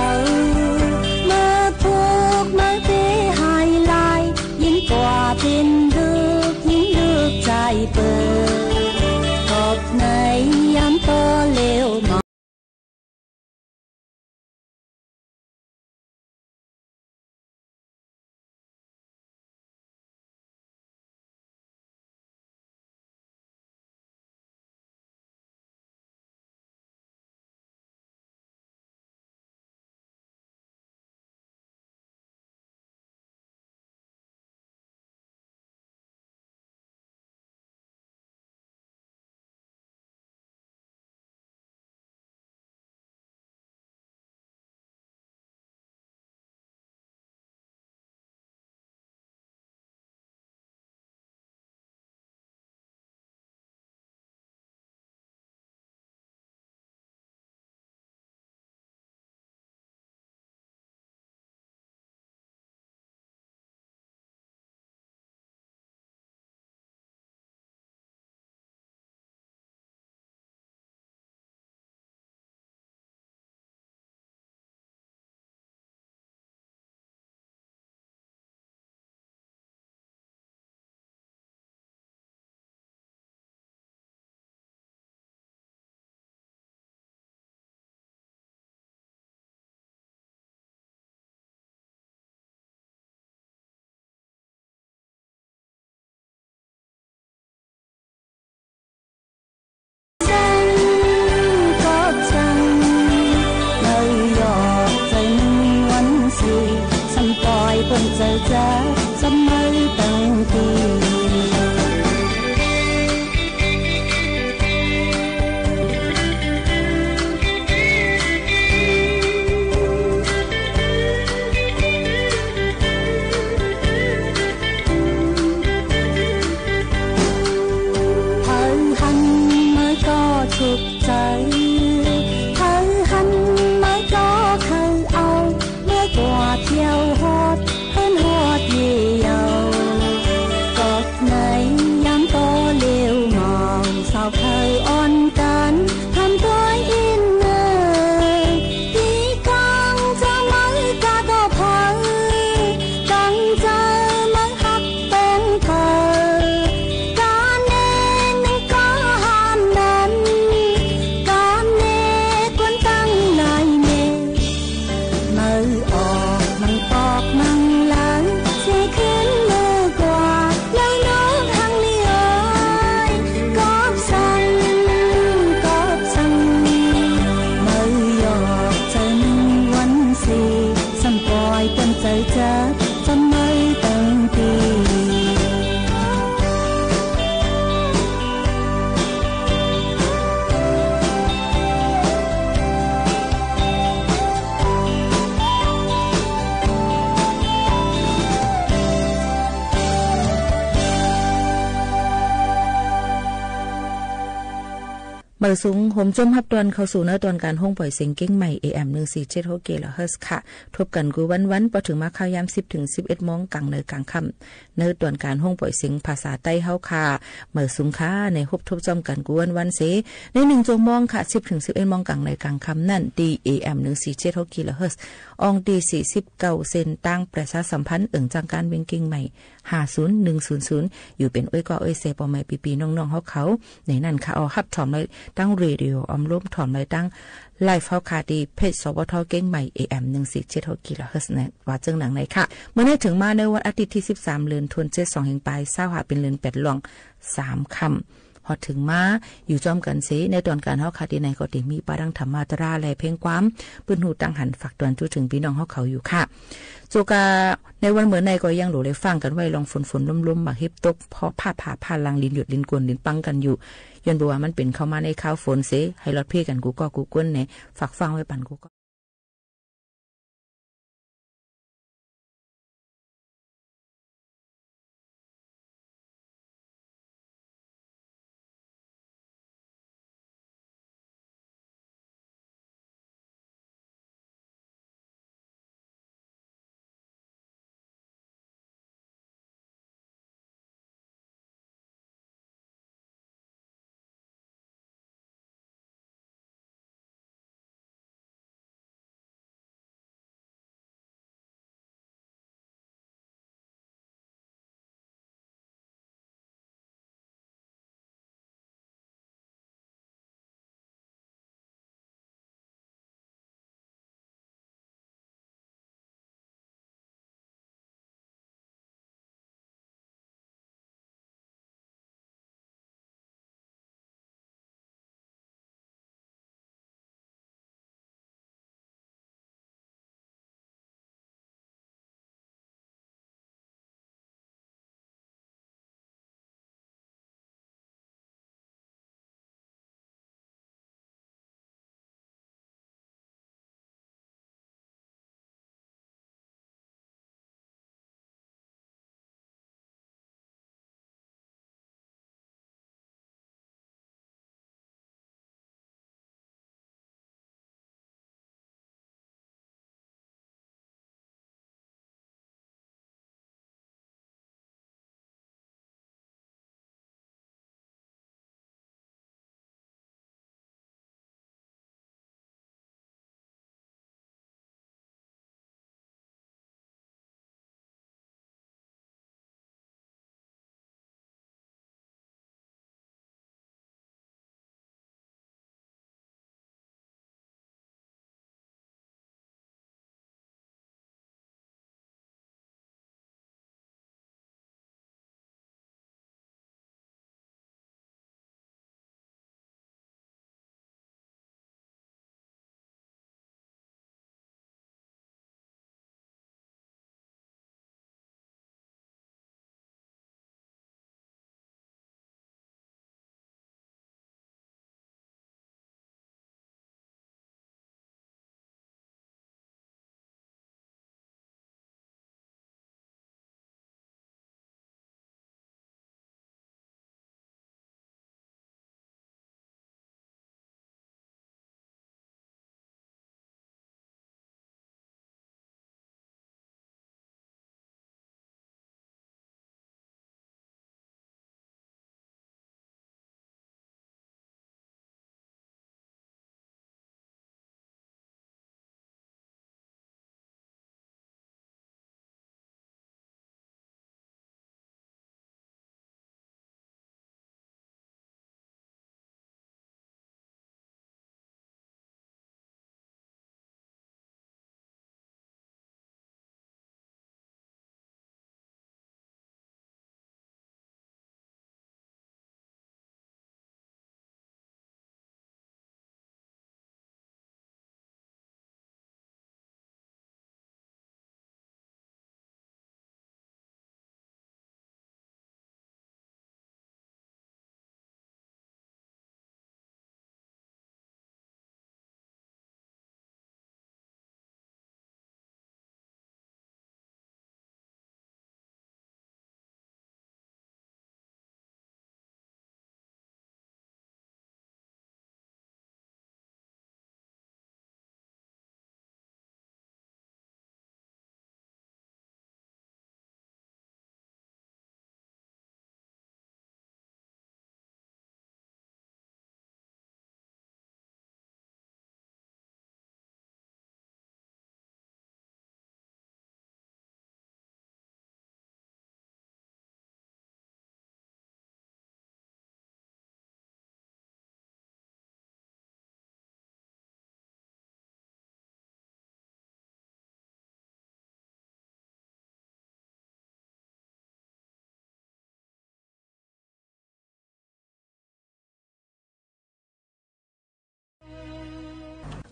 O: สุขใจเธอหันไม่ก็เคยเอาเมื่อกว่าเที่ยวฮอดเพิ่นฮอดเยี่ยวกอกไหนย้ำโตเลี้ยวมองสาวเคยอ่อนกันทำตัวอินเนอร์ตีกังจะไม่กาโตเผยกังใจไม่หักเป็นเธอการเน้นไม่ก็ห้ามนั้นการเน้นควรตั้งนายเน้นมือออกมังปอกมังหลังเสียขึ้นมือกว่าแล้วน้องทางนี้เอ้ยกอบสั่งมือยอกเจอหนึ่งวันสี่สัมปล่อยเป็นใจเจอจะไม่ตั้งตี
A: เมื่อสูงโฮมจมฮับตอนเข้าสู่เนื้อตอนการห้องปล่อยเสียงเก้งใหม่ AM 147 kHz ค่ะทบกันกูวันพอถึงมาข่าวยาม10 ถึง 11 โมงกลางเนกลางค่ำเนื้อตอนการห้องปล่อยเสียงภาษาใต้เฮาค่ะเมื่อสูงค่าในฮบทบจอมกันกูวันเสใน1 ชั่วโมงค่ะ10 ถึง 11 โมงกลางเนกลางค่ำนั่น AM 147 kHz อองดี49เซนตั้งประชาสัมพันธ์จังการเวียงเก้งใหม่50100อยู่เป็นอ้อยก็อ้อยเซปอใหม่ปีๆน้องๆเขาในนั้นค่ะเอาฮับถอมไว้ตั้งเรดิโอออมร่วมถอมไว้ตั้งไลฟ์เฮาคาดีเพจสวทเก้งใหม่ AM 147 kHz นะว่าจังหนังไหนค่ะเมื่อได้ถึงมาในวันอาทิตย์ที่13เดือนธันวาคม2แห่งปลาย20หาเป็นเดือน8หลอง3ค่ำพอถึงมาอยู่จอมกันเสในตอนการเฮาคาดีในก็ได้มีปาดังธรรมาตราและเพลงความปืนหูตั้งหันฝากตอนจุถึงพี่น้องเฮาเขาอยู่ค่ะโจกาในวันเหมือนในก็ยังหลูเลยฟังกันไว้ลองฝนลุ่มๆมาเฮ็บตกเพราะผ่าลังลิ้นหยุดลิ้นกวนลิ้นปังกันอยู่ย้อนบ่ว่ามันเป็นเข้ามาในข้าวฝนเสให้รถเพ่กันกูก็กูก้นเนี่ยฝากฟังไว้ปั่นกูก็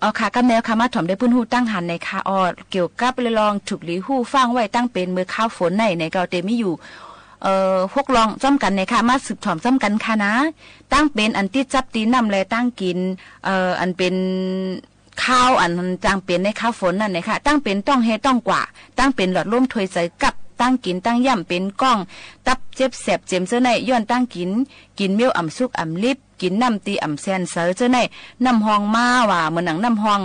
A: อ๋อค่ะกำแนวค่ะมาถ่อมได้พื้นหูตั้งหันในค่ะอ๋อเกี่ยวกับเลยลองถูกหลีหู้ฟังไว้ตั้งเป็นมือข้าวฝนในเกาเตมีอยู่พวกลองจ้อมกันในค่ะมาสืบถ่อมจ้อมกันค่ะนะตั้งเป็นอันที่จับตีน้ำแลตั้งกินอันเป็นข้าวอันจางเป็นในข้าวฝนนั่นเลยค่ะตั้งเป็นต้องเฮต้องกว่าตั้งเป็นหลอดร่มถวยใส่กับตั้งกินตั้งย่ำเป็นก้องตับเจ็บแสบเจ็มเสื้อในย้อนตั้งกินเมี่ยวอ่ำซุกอ่ำลิบกินน้ำตีอ่ำแซนเสือเสื้อในน้ำหองมาว่าเหมือนหนังน้ำหอง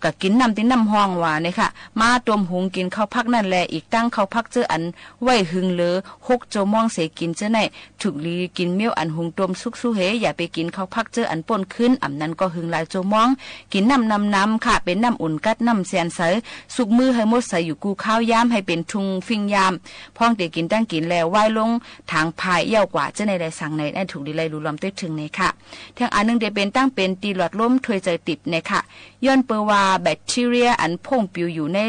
A: ก็กินน้ำตีน้ำหองว่าเนี่ยค่ะมาตวมหุงกินข้าวพักนั่นแหละอีกตั้งข้าวพักเจออันไหวหึงเหลือ6 โจมองเสกินเสื้อในถูกลีกินเมี่ยวอันหุงตวมซุกสู้เฮอย่าไปกินข้าวพักเจออันป่นขึ้นอ่ำนั้นก็หึงหลายโจมองกินน้ำค่ะเป็นน้ำอุ่นกัดน้ำแซนเสือสุกมือให้หมดใส่อยู่กูข้าวยามให้เป็นทุงฟิงยามพ้องเด็กกินตั้งกินแล้วว่ายลงทางพายเย่ากว่าเจ้าในได้สั่งในได้ถูกดีไลรู้ลำต้ถึงในค่ะทางอันนึงเดเป็นตั้งเป็นตีหลอดล้มถวยใจติดในค่ะย้อนเปว่าแบคทีเรียอันพ่งปิวอยู่ใน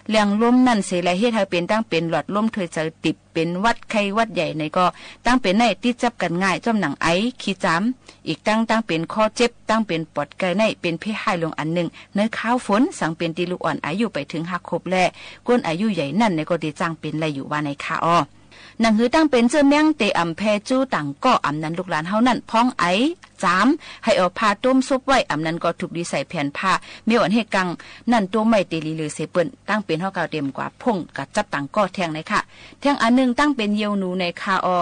A: แหล่งลมนั่นเสลเฮ็ดให้เป็นตั้งเป็นหลอดล้มถวยใจติดเป็นวัดไข้วัดใหญ่ในก็ตั้งเป็นในที่จับกันง่ายจ้อมหนังไอขี้จ้ำอีกตั้งเป็นข้อเจ็บตั้งเป็นปอดไก่ในเป็นเพให้ลงอันหนึ่งเนื้อข้าวฝนสั่งเป็นตีลูกอ่อนอายุไปถึงหักครบแลก้นอายุใหญ่นั่นในก็ดีจ้างเป็นไรอยู่ว่าในค่ะอ้อหนังหือตั้งเป็นเจ้าแมงเตอำแพจู้ต่างก็อำนั้นลูกหลานเฮานั่นพ้องไอจามให้เอาผ้าต้มซุปไว้อำนั้นก็ถูกดีใส่แผ่นผ้าเมียวอันให้กังนั่นตัวไม่เตลีเลยเสเปิ้นตั้งเป็นเฮาเก่าเต็มกว่าพงกับจับต่างก็แทงในค่ะแทงอันนึงตั้งเป็นเยียวหนูในค่ะออ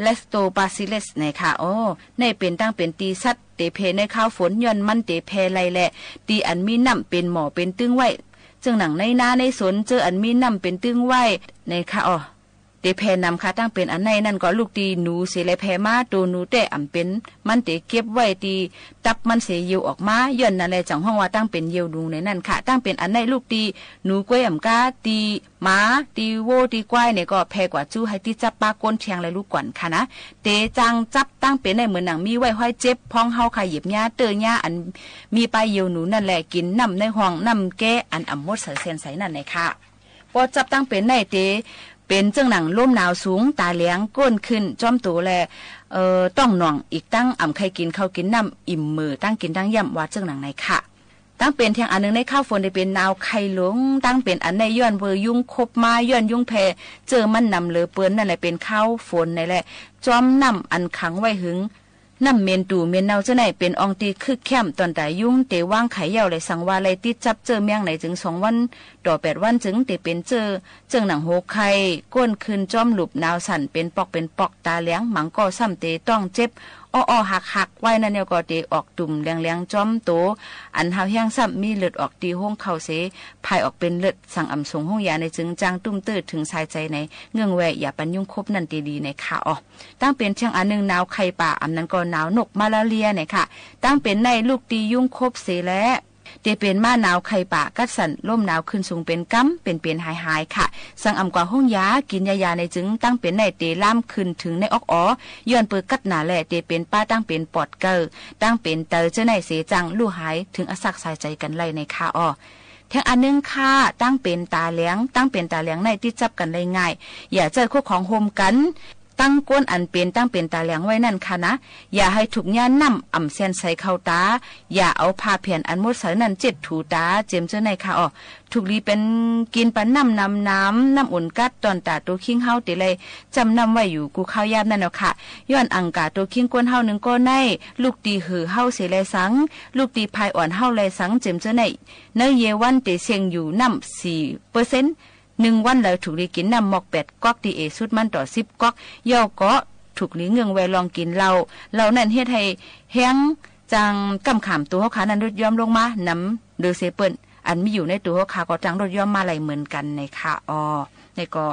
A: เลสโตบาซิเลสในค่ะอ๋อในเป็นตั้งเป็นตีสัตเตเพในข้าวฝนย้อนมันเตเพไลแหละตีอันมีน้ำเป็นหมอเป็นตึงไว้จึงหนังในนาในสนเจออันมีน้ำเป็นตึงไว้ในค่ะอ๋อเตแพนำค่ะตั้งเป็นอันในนั่นก็ลูกตีหนูเสเลแพมาตัวหนูแต่อำเป็นมันเตเก็บไว้ตีตับมันเสยิวออกมาย่อนนั่นแหละจังห้องว่าตั้งเป็นเยียวดูในนั่นค่ะตั้งเป็นอันในลูกตีหนูกล้วยอำกาตีหมาตีโวตีควายเนี่ยก็แพกว่าจู้ให้ตีจับปลาก้นเทียงเลยลูกก่อนค่ะนะเตจังจับตั้งเป็นในเหมือนหนังมีไว้ห้อยเจ็บพองเฮาค่ะหยิบหญ้าเตอหญ้าอันมีปลาเยียวหนูนั่นแหละกินน้ำในห้องน้ำแก้อันอ่ำมดใส่เส้นใส่นั่นเลยค่ะพอจับตั้งเป็นในเตเป็นเจ้าหนังร่มหนาวสูงตาเลี้ยงก้นขึ้นจอมตัวแลต้องหน่องอีกตั้งอ่ำไข่กินข้าวกินน้ำอิ่มมือตั้งกินตั้งย่ำว่าเจ้าหนังในค่ะตั้งเป็นเทียงอันนึงในข้าวฝนได้เป็นนาวไข่หลงตั้งเป็นอันในย้อนเวอยุ่งคบมาย้อนยุ่งแพเจอมันนำเหลือเปิ้นนั่นแหละเป็นข้าวฝนในแหละจอมน้ำอันขังไว้หึงน้ำเมนตูเมนเนาเจ้าไหนเป็นอองตีคึกแคมตอนแต่ยุ่งเตว่างไข่เย่าเลยสั่งว่าเลยติดจับเจอเมียงไหนถึง2 วันต่อ8 วันถึงเตเป็นเจอหนังโหไข่ก้นคืนจอมหลุบนาวสั่นเป็นปอกตาเลี้ยงหมังก็ซ้ำเตต้องเจ็บอ้อหักไว้นั่นเนี่ยก็เตออกตุ่มแรงจอมโตอันหาแห้งซ้ำมีเลือดออกตีห้องเข่าเสพายออกเป็นเลือดสั่งอำสงห้องยาในจึงจางตุ้มตื้อถึงสายใจในเงื่องแวอย่าปันยุ่งคบนั่นตีดีในค่ะอ๋อตั้งเป็นเชียงอันนึงหนาวไข่ป่าอำนั้นก็หนาวนกมาลาเรียเนี่ยค่ะตั้งเป็นในลูกตียุ่งคบเสและเตเป็นมาหนาวไข่ป่ากัดสันล่มหนาวขึ้นสูงเป็นกั้มเป็นหายค่ะสั่งอำกว่าห้องยากินยาในจึงตั้งเป็นในเตล่ามขึ้นถึงในออกย้อนเปิดกัดหนาแหละเตเป็นป้าตั้งเป็นปอดเกอตั้งเป็นเตอเจ้าในเสจังลู่หายถึงอสักสายใจกันไล่ในค่ะอ้อแทงอันนึงค่ะตั้งเป็นตาเลี้ยงในที่จับกันได้ง่ายอย่าเจอคู่ของโฮมกันตั้งก้นอันเป็นตั้งเป็นตาเหลียงไว้นั่นค่ะนะอย่าให้ถูกย่านน้ำอ่ำเส้นใส่เข้าตาอย่าเอาผ้าเพียนอันมดใส่นั่นเจ็ดถูตาเจียมเจ้าในค่ะอ๋อถูกลีเป็นกินปันน้ำอุ่นกัดตอนตาตัวคิงเฮาติเลยจำนำไว้อยู่กูข้าวยามนั่นเนาะค่ะย้อนอังกาตัวคิงก้นเฮานึงก็ในลูกตีหือเฮาเสแลสังลูกตีพายอ่อนเฮาแลสังเจียมเจ้าในเนเยวันเตเสียงอยู่น้ำ4%1 วันแล้วถูกลีกินน้ำหมอก8 ก๊อกดีเอสุดมันต่อ10 ก๊อกย่อก็ถูกลีเงืองแวลองกินเรานั่นเฮ็ดให้แห้งจังกำขามตัวเขาขานั้นลดย่อมลงมาน้ำโดยเซเปิลอันมีอยู่ในตัวเขาขาก็จังลดย่อมมาไหลเหมือนกันในค่ะในก็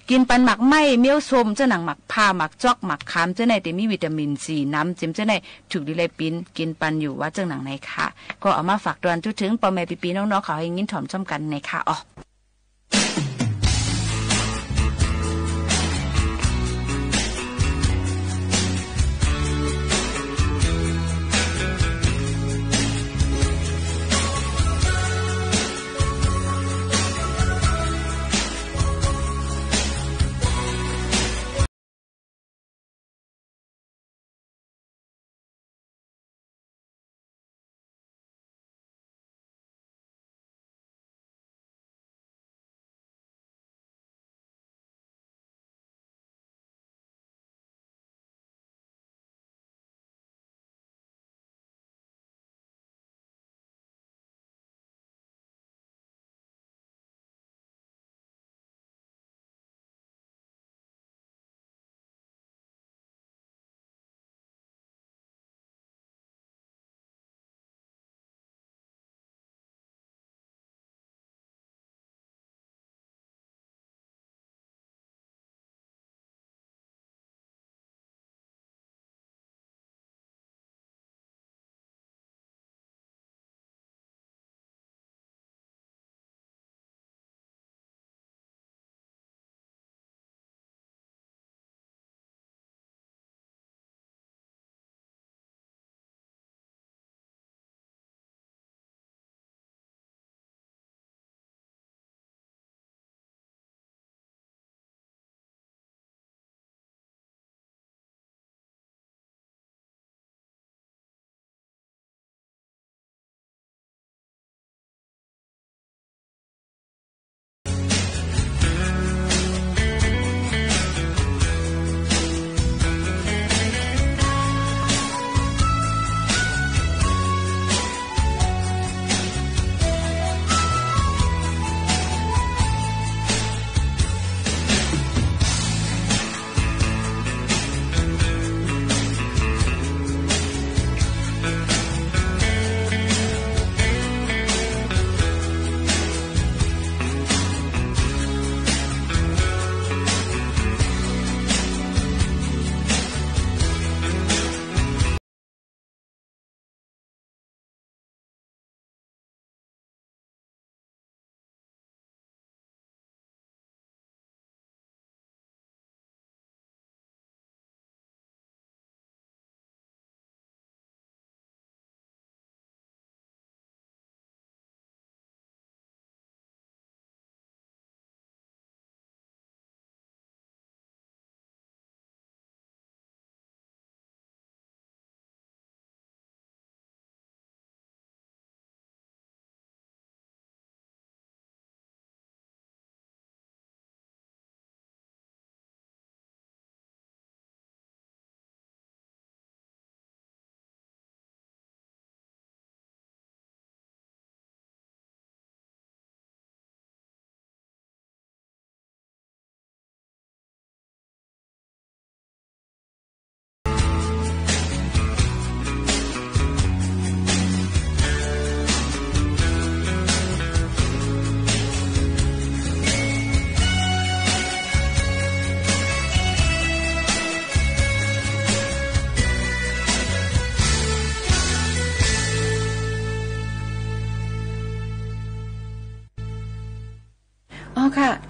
A: กินปันหมักไหมเมียวส้มเจ้าหนังหมักผ้าหมักจอกหมักขามเจ้าในแต่มีวิตามินซีน้ำจิ้มเจ้าในถูกดีเลยปินกินปันอยู่ว่าเจ้าหนังในค่ะก็เอามาฝากตอนจุดถึงปอแม่ปีน้องๆเขาให้ยินถ่อมจ้อมกันในค่ะ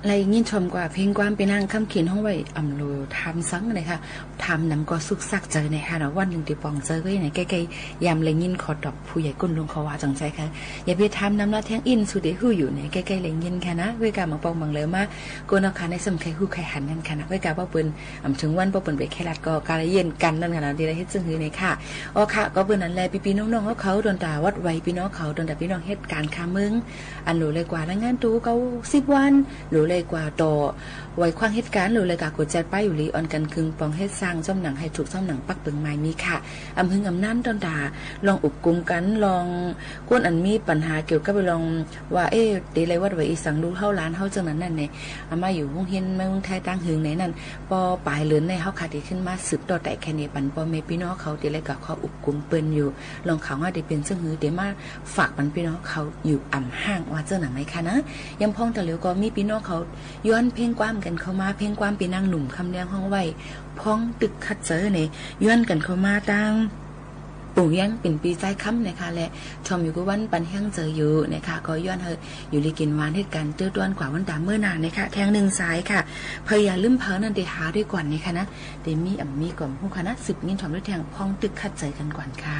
A: ไรยินชมกว่าเพลงความไปนั่งคำเขียนห้องไว้อำโลทำซังเลยค่ะทำนำก็สุกซักเจอในค่ะเนาะวันหนึ่งตีปองเจอไว้ไหนใกล้ๆยามไรยินขอดอกผู้ใหญ่ก้นลงเขาว่าจังใจค่ะอย่าไปทำน้ำละแทงอินสุดเดหูอยู่ในใกล้ๆไรยินค่ะนะเวกามาปองบังเลยมาก้นเอาค่ะในสมใครหูใครหันกันค่ะนะเวกาป้าเปิ้นถึงวันป้าเปิ้นไปแค่รัดก็การเย็นกันนั่นค่ะนะดีไรเฮ็ดซึ่งหือในค่ะอ๋อค่ะก็เปิ้นนั่นแหละพี่ๆน้องๆเขาโดนด่าวัดไว้พี่น้องเขาโดนด่าพี่น้องเฮ็ดการค้ามึงอันหลูเลยกว่าแล้วงานตู้เขา10 วันหลูเลยกว่าต่อไว้คว้างเหตุการณ์หรือเลยกากดใจป้ายอยู่ลีออนกันคึงปองเฮ็ดสร้างจ้อมหนังให้ถูกจ้อมหนังปักเปิงไม้มีค่ะอำพึงอำนั่นตอนด่าลองอุบกุมกันลองกวนอันมีปัญหาเกี่ยวกับไปลองว่าเดลัยวัดไว้อีสังดูเฮาล้านเฮาจังนั้นนั่นเนี่ยมาอยู่วงเฮียนเมืองไทยตั้งหึงไหนนั่นปอปลายเลือนในเฮาขาดขึ้นมาสืบต่อแต่แค่นี้ปันปอเมพี่น้องเขาเดลัยกับเขาอุบกุมเปิ้นอยู่ลองเขาว่าได้เป็นซึ่งหือเดมาฝากปันพี่น้องเขาอยู่อ่ำห้างว่าเจ้าหนังไหมคะนะยังพ้องแต่เหลียวก็มีพี่น้องเขาย้อนเพลงความกันเข้ามาเพลงความปีนางหนุ่มคำเลี้ยงห้องไว้พ้องตึกคัดเจอเนี่ยย้อนกันเข้ามาตั้งปู่ยังเป็นปีใจค้ำนะคะและชมอยู่กับวันปันแห้งเจออยู่นะคะก็ย้อนเฮอยู่ลีกินวานเหตุการณ์เตื้อต้วนกว่าวันตามเมื่อนานนะคะแทงหนึ่งสายค่ะพยายามลืมเพอนั่นเดหาด้วยก่อนนะคะนะเดมีก่อนผู้คณะ10งินชมด้วยแทงพ้องตึกคัดเจอกันก่อนค่ะ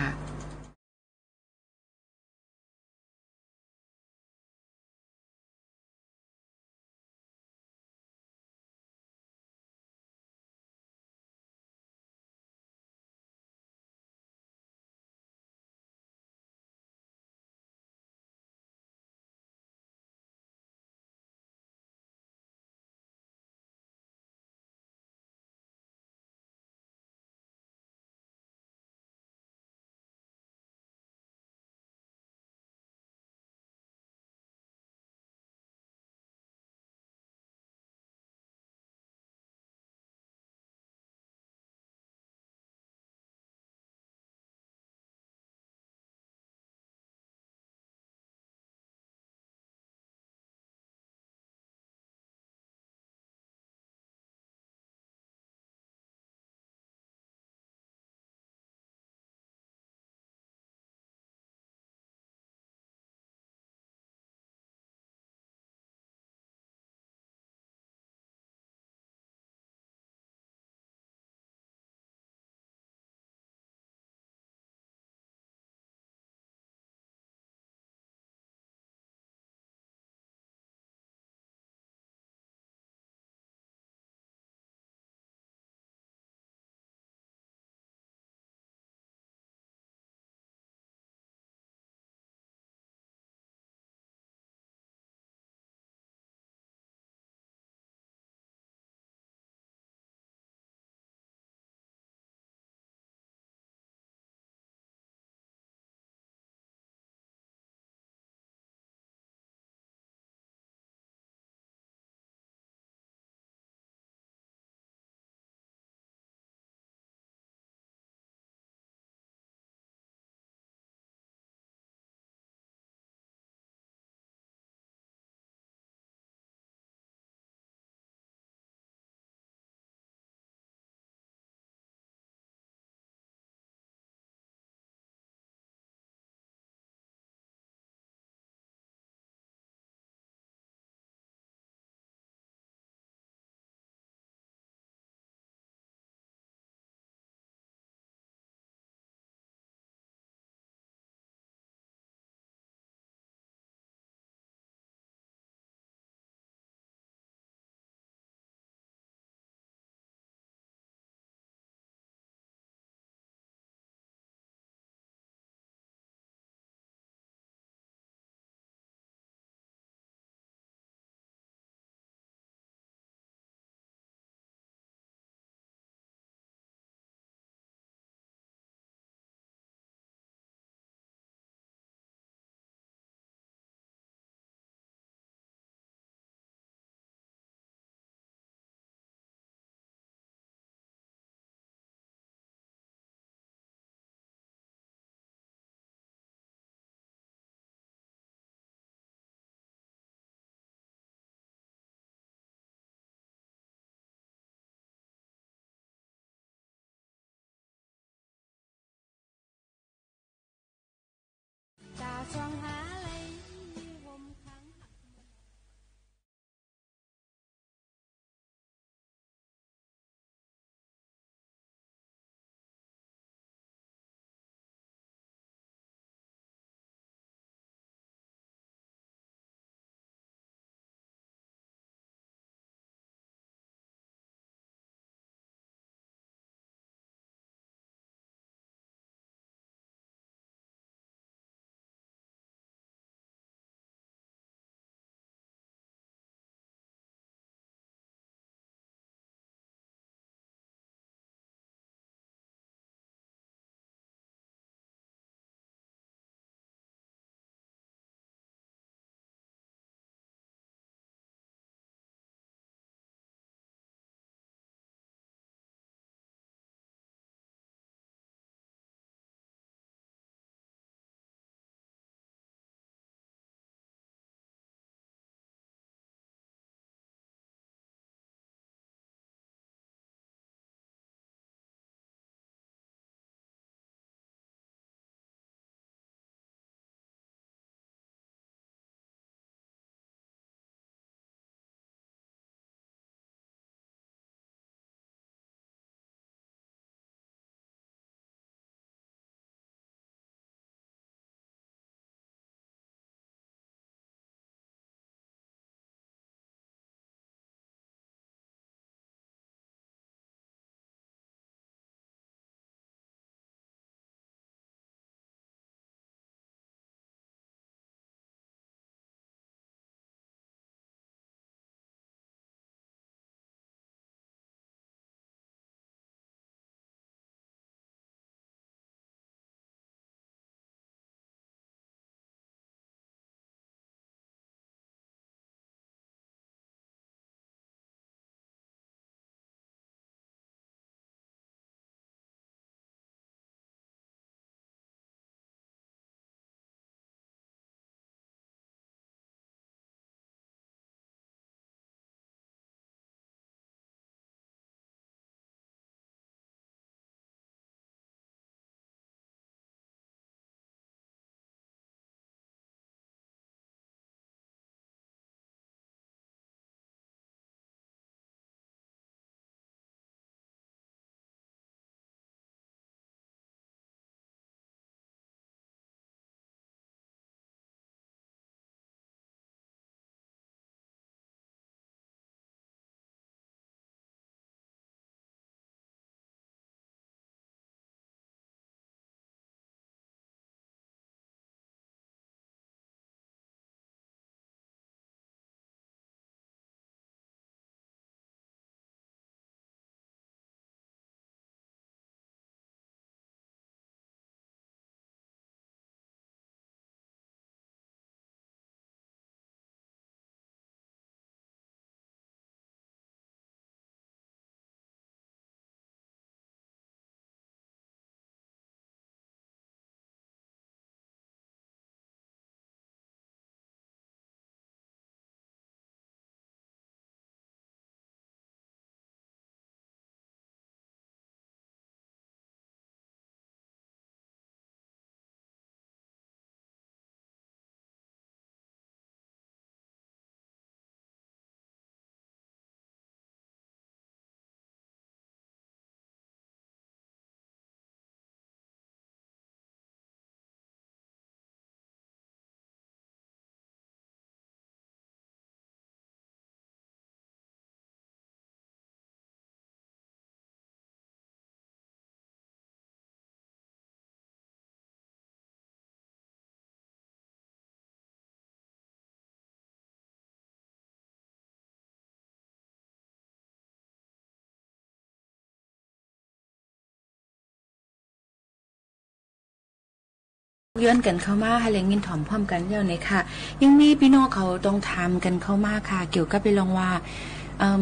A: ย้อนกันเข้ามาให้แรงยินถ่อมพร้อมกันเจ้าในค่ะยังมีพี่น้องเขาต้องทำกันเข้ามาค่ะเกี่ยวกับไปลองว่า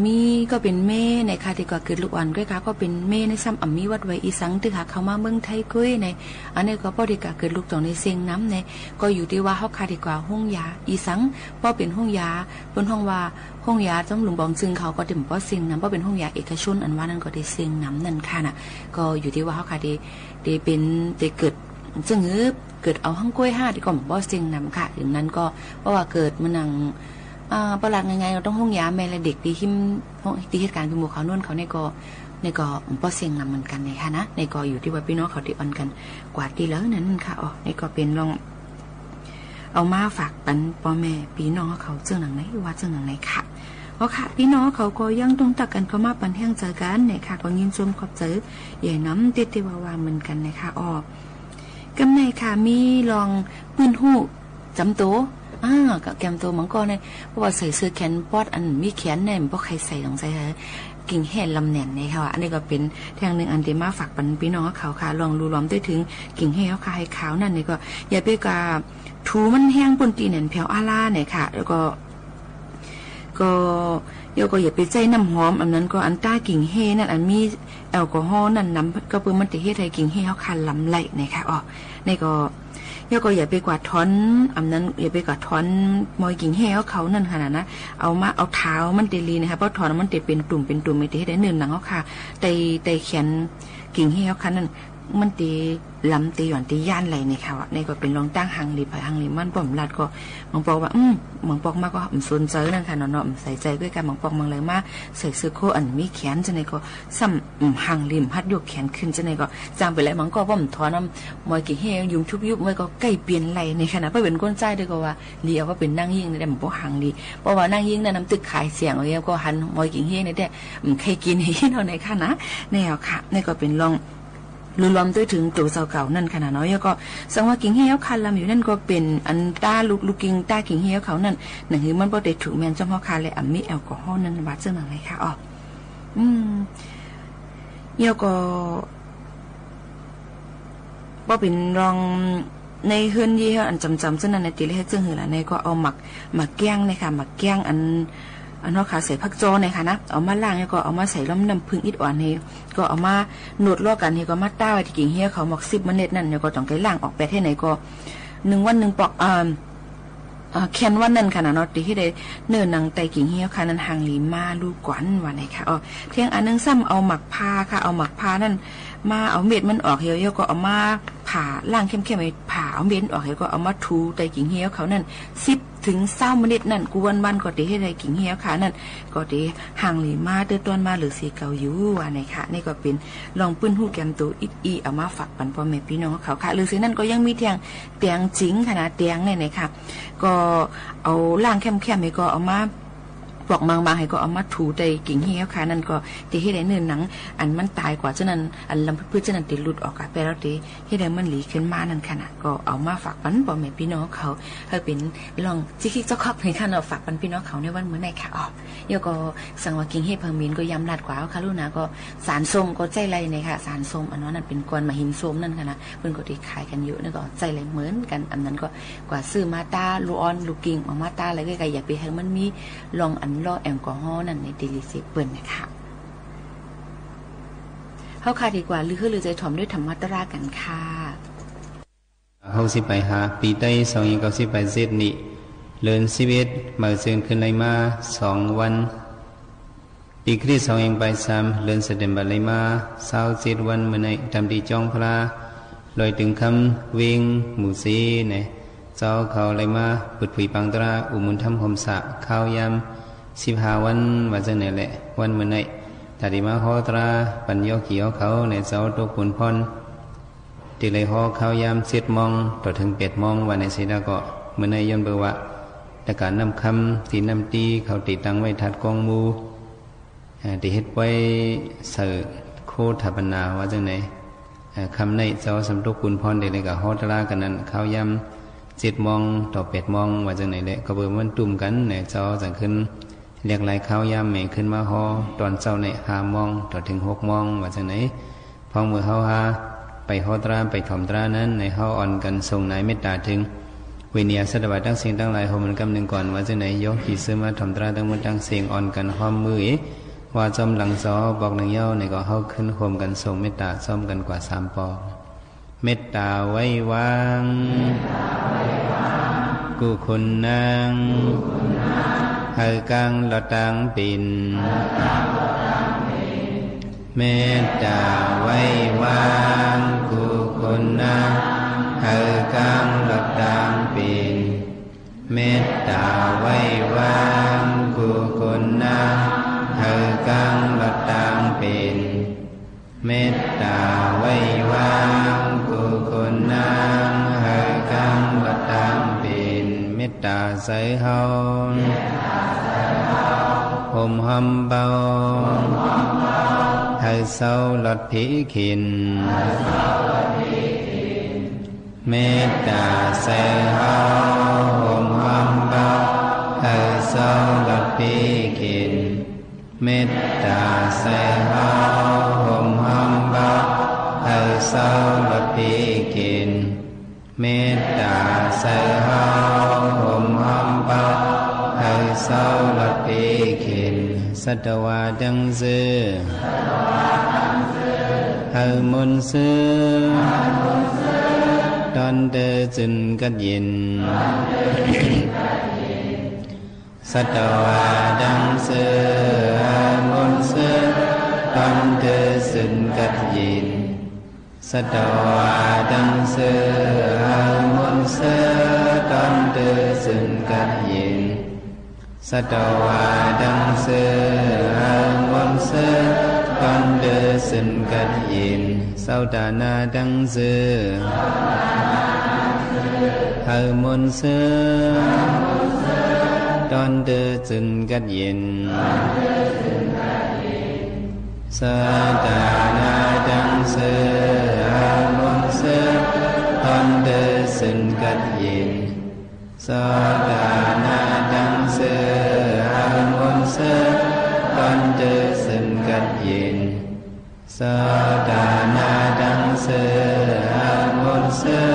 A: มีก็เป็นแม่ในค่ะที่ก็เกิดลูกอ่อนด้วยค่ะก็เป็นแม่ในซ้ำมีวัดไว้อีสังตึกหาเข้ามาเมืองไทยกุ้ยในอันนี้ก็ป้อดีกว่าเกิดลูกต่อในเสียงน้ำในก็อยู่ที่ว่าเฮาค่ะดีกว่าห้องยาอีสังป้อเป็นห้องยาบนห้องว่าห้องยาต้องหลุมบองซึ่งเขาก็เต็มป้อเสียงน้ำป้อเป็นห้องยาเอกชนอันว่านั่นก็ได้เสียงน้ำนั่นค่ะน่ะก็อยู่ที่ว่าเฮาค่ะได้เป็นได้เกิดซึ่งเกิดเอาห้องกล้วย5ที่ก็ป้อเสียงน้ำค่ะอย่างนั้นก็เพราะว่าเกิดมันนังประหลาดไงเราต้องห้องยาแม่และเด็กที่เหตุการณ์เป็นหมู่เขานุ่นเขาในก็ป้อเสียงนำเหมือนกันในค่ะนะในก็อยู่ที่ว่าพี่น้องเขาที่อ่อนกันกว่าที่แล้วนั้นค่ะอ๋อในก็เป็นลองเอามาฝากปันพ่อแม่พี่น้องเขาเจ้าหนังไหนว่าเจ้าหนังไหนค่ะเพราะค่ะพี่น้องเขาก็ยังต้องตักกันเข้ามาปันแห้งเจอกันในค่ะก็ยินชมขอบเจอใหญ่น้ำติดที่ว่าเหมือนกันในค่ะอ๋อกำในค่ะมีลองปืนหูจำโตกับแกมตัวมังกรเนี่ยเพราะว่าใส่เสื้อแขนปอดอันมีแขนแน่นเพราะใครใส่ลงใส่กิ่งแห่ลำแหน่นนี่ค่ะอันนี้ก็เป็นทางหนึ่งอันที่มาฝากปันพี่น้องเขาค่ะลองดูล้อมได้ถึงกิ่งแห่เขาค่ะให้ขาวนั่นนี่ก็อย่าไปกาถูมันแห้งปนตีเนี่ยแผ่วอาล่าเนี่ยค่ะแล้วก็อย่าไปใจน้ำหอมอันนั้นก็อันต้ากิ่งแห่นั่นอันมีแอลกอฮอล์นั่นน้ำก็เปิดมันติเฮ็ดให้กิ่งแห่เขาคันลำไหลเนี่ยค่ะอ๋อนี่ก็อย่าไปกวาดท้อนอันนั้นอย่าไปกวาดท้อนมอยกิ่งแห่เขานั่นขนาดนะเอาเท้ามันเตลีนะคะเพราะท้อนมันเตเป็นตุ่มไม่เตได้เนื้อหนังเขาค่ะไตแขนกิ่งแห่เขานั่นมันเตลำเตหย่อนเตย่านไหลในค่ะในก็เป็นรองตั้งหังลีหังลีมันป่อมลัดก็มังปอกว่ามังปอกมากก็สนใจนั่นค่ะเนาะใส่ใจด้วยกันมังปอกมังเลยมาใส่เสื้อโคอันมีแขนจะในก็ซ้ำหังลีหัดยกแขนขึ้นจะในก็จางไปแล้วมังก็ว่ามันถอนน้ำมอยกิ่งแห่ยุ่มชุบยุบมันก็ใกล้เปลี่ยนไหลในขณะไปเป็นก้นใจด้วยก็ว่าเลี้ยวว่าเป็นนั่งยิ่งในแต่มังปอกหังลีเพราะว่านั่งยิ่งนั่นน้ำตึกขายเสียงอะไรก็หันมอยกิ่งแห่ในแต่ใครกินให้เราในค่ะนะแนวค่ะนี่ก็เป็นลองรวมด้วยถึงตัวเสาเก่านั่นขนาดน้อยก็สังว่ากิ่งเหี้ยวคันลำอยู่นั่นก็เป็นอันต้าลูกกิ่งต้ากิ่งเหี้ยวเขานั่นหนังหือมันบ่ได้ถูกแมนจอมฮอคาเลยมีแอลกอฮอล์นั่นบาดเจ็บหนังเลยค่ะอ๋อเหี้ยวก็บ่เป็นรองในเฮือนยี่ห้ออันจำซึ่งนั่นในตีเลขซึ่งหือละในก็เอาหมักแก้งเลยค่ะหมักแก้งอันเขาขาใส่ผักจอเนี่ยค่ะนะเอามาล้างเนี่ยก็เอามาใส่ล้อมน้ำผึ้งอิดอ่อนเนี่ยก็เอามาหนวดลอกกันเนี่ยก็มาต้าไว้ที่กิ่งเหี้ยเขาหมัก10 เมล็ดนั่นเนี่ยก็ต้องไปล้างออกไปที่ไหนก็1 วัน 1 ปอกแคนวันนั่นค่ะนะเนาะที่ได้เนื้อหนังไตกิ่งเหี้ยค่ะนั้นหางลีมาลูกกวนว่าไหนค่ะเที่ยงอันนึงซ้ำเอาหมักพาค่ะเอาหมักพานั่นมาเอาเม็ดมันออกเหี้ยก็เอามาผ่าล่างเข้มๆไปผ่าเอาเม็ดออกเหี้ยก็เอามาทูไตกิ่งเหี้ยเขานั่น10 ถึง20 เมล็ดนั่นกูวันก็ได้ให้ไตกิ่งเหี้ยค่ะนั่นก็ได้หางลีมาเตื้อต้นมาหรือสีเกาอยู่ว่าไหนค่ะนี่ก็เป็นลองปื้นหูแกมตัวอีเอามาฝากปันพ่อแม่พี่น้องเขาค่ะหรือสินั่นก็ยังมีเตียงจิงค่ะนะเตียงเนี่ยค่ะก็เอาล่างเข้มๆให้ก็เอามาปอกบางๆให้ก็เอามาถูในกิ่งเหี้ยค่ะนั่นก็ที่ให้ได้เนื้อหนังอันมันตายกว่าฉะนั้นอันลำพืชฉะนั้นติหลุดออกไปแล้วที่ให้ได้มันหลีขึ้นมานั่นค่ะนะก็เอามาฝากปันพ่อแม่พี่น้องเขาให้เป็นลองจิกๆเจ้าครอบให้ค่ะเนาะฝากปันพี่น้องเขาในวันมื้อไหนค่ะอ๋อเดี๋ยวก็สั่งว่ากิ่งเหี้ยเพิ่มมินก็ย้ำลาดกว่าค่ะลูกนะก็สารส้มก็ใจไรเนี่ยค่ะสารส้มอันนั้นเป็นกวนมาหินส้มนั่นค่ะนะเพิ่นก็ได้ขายกันอยู่นั่นก็ใจไรเหมือนกันอันนั้นก็กว่าซื้อมาตาลูออนลูกกิ่งออกมาตาอะไรก็อย่าไปให้มันมีลองอันแอลกอฮอล์นั่นในเดลิเซเปิลนะคะเฮาค่ะดีกว่าลือใจถ่อมด้วยธรรมะตรากันค่ะ
B: เฮาสิไปหาปีใต้2997นี้เดือน11มื้อซึ่งขึ้นเลยมา2 วันปีคริสต์2583เดือนสิงหาคมเลยมา27 วันมื้อนี้ตามที่จองพระลอยถึงคำวิ่งหมู่ซีเนี่ยเจ้าเขาเลยมาปุดผุยปังตราอุมุนทำหมสะข้าวยำ15 วันว่าจังไหนแหละวันมื้อนี้ถ้าได้มาฮอตราปัญญาเขียวเขาในเจ้าตกปุนพรที่เลยฮอข้าวยำ7 โมงต่อถึง8 โมงวันในสิดาก็มื้อนี้ย้อนเบอร์ว่าแต่การนำคำที่นำตีเขาติดตั้งไว้ทัดกองมูที่เฮ็ดไว้เสิร์โคถาปนาว่าจังไหนคำในเจ้าสำตกปุนพรได้เลยกับฮอตรากันนั้นข้าวยำ7 โมงต่อ8 โมงว่าจังไหนแหละก็เบอร์มันตุ่มกันในเจ้าจังขึ้นเรียกลายข้าวยำแม่ขึ้นมาฮอตอนเจ้าใน5 โมงต่อถึง6 โมงว่าจังไหนพอมือเฮาหา ไปโหตราไปถ่อมตรานั้นในเฮาอ่อนกันส่งนายเมตตาถึงวิญญาสตวะทั้งสิ่งทั้งหลายโหมันกำหนึ่งก่อนว่าจะไหนยกขีซื้อมาถ่อมตราทั้งหมดทั้งสิ่งอ่อนกันห้อมมือว่าจอมหลังซอบอกหนึ่งเย้าในก็เฮาขึ้นโหมกันส่งเมตตาซ้อมกันกว่า3 ปอเมตตาไว้วางกุคุณนางเฮกังละตังปินเมตตาไว้วางกุคุณนางเฮกังละตังปินเมตตาไว้วางกุคุณนางเฮกังละตังปินเมตตาไว้วางกุคุณนางเฮกังละตังปินเมตตาใส่เฮาห่มหอมเบาให้เศร้าหลดผีขินเมตตาใส่เฮาห่มหอมเบาให้เศร้าหลดผีขินเมตตาใส่เฮาห่มหอมเบาให้เศร้าหลดผีขินเมตตาใส่เฮาห่มหอมเบาให้เศร้าหลดผีขินสัตวาดังซื้อให้มุนซื้อตอนเดินจึงกัดยินสัตวาดังซื้อให้มุนซื้อตอนเดินจึงกัดยินสัตวาดังซื้อให้มุนซื้อตอนเดินจึงกัดยินสัตวาดังเสือให้มุนเสือตอนเดินสึนกัดยินเศร้าดานาดังเสือให้มุนเสือตอนเดินสึนกัดยินสาดานาดังเสือให้มุนเสือตอนเดินสึนกัดยินสาดานาดังเสือให้มุนเสือตอนเดินสึนกัดยินสาดานาดังเสือให้มุนเสือ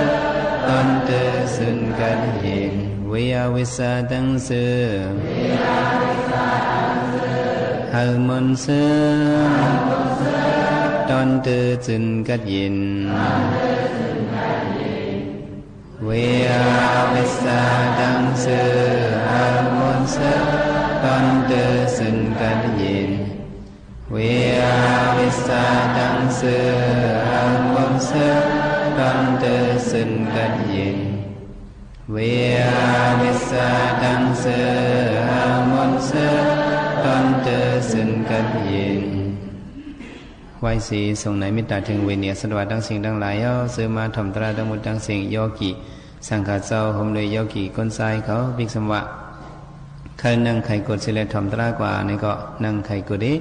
B: ตอนเดินสึนกัดยินวิยาวิสาดังเสือให้มุนเสือตอนเดินสึนกัดยินเวียวิสาดังเสือให้มุนเสือตอนเดินสึนกัดยินเวียวิสาดังเสือให้มุนเสือตอนเดินสึนกัดยินเวียวิสาดังเสือให้มุนเสือตอนเดินสึนกัดยินไหว้สีส่งไหนมิตรถึงเวเนียสวัสดิ์ทั้งสิ่งทั้งหลายเฮาซื้อมาถ่อมตราทั้งหมดทั้งสิ่งโยกิสังฆาเจ้าห่มเลยโยกิก้นทรายเขาบิกสมวะใครนั่งใครกดสิเลถ่อมตรากว่านี่ก็นั่งใครกดดิ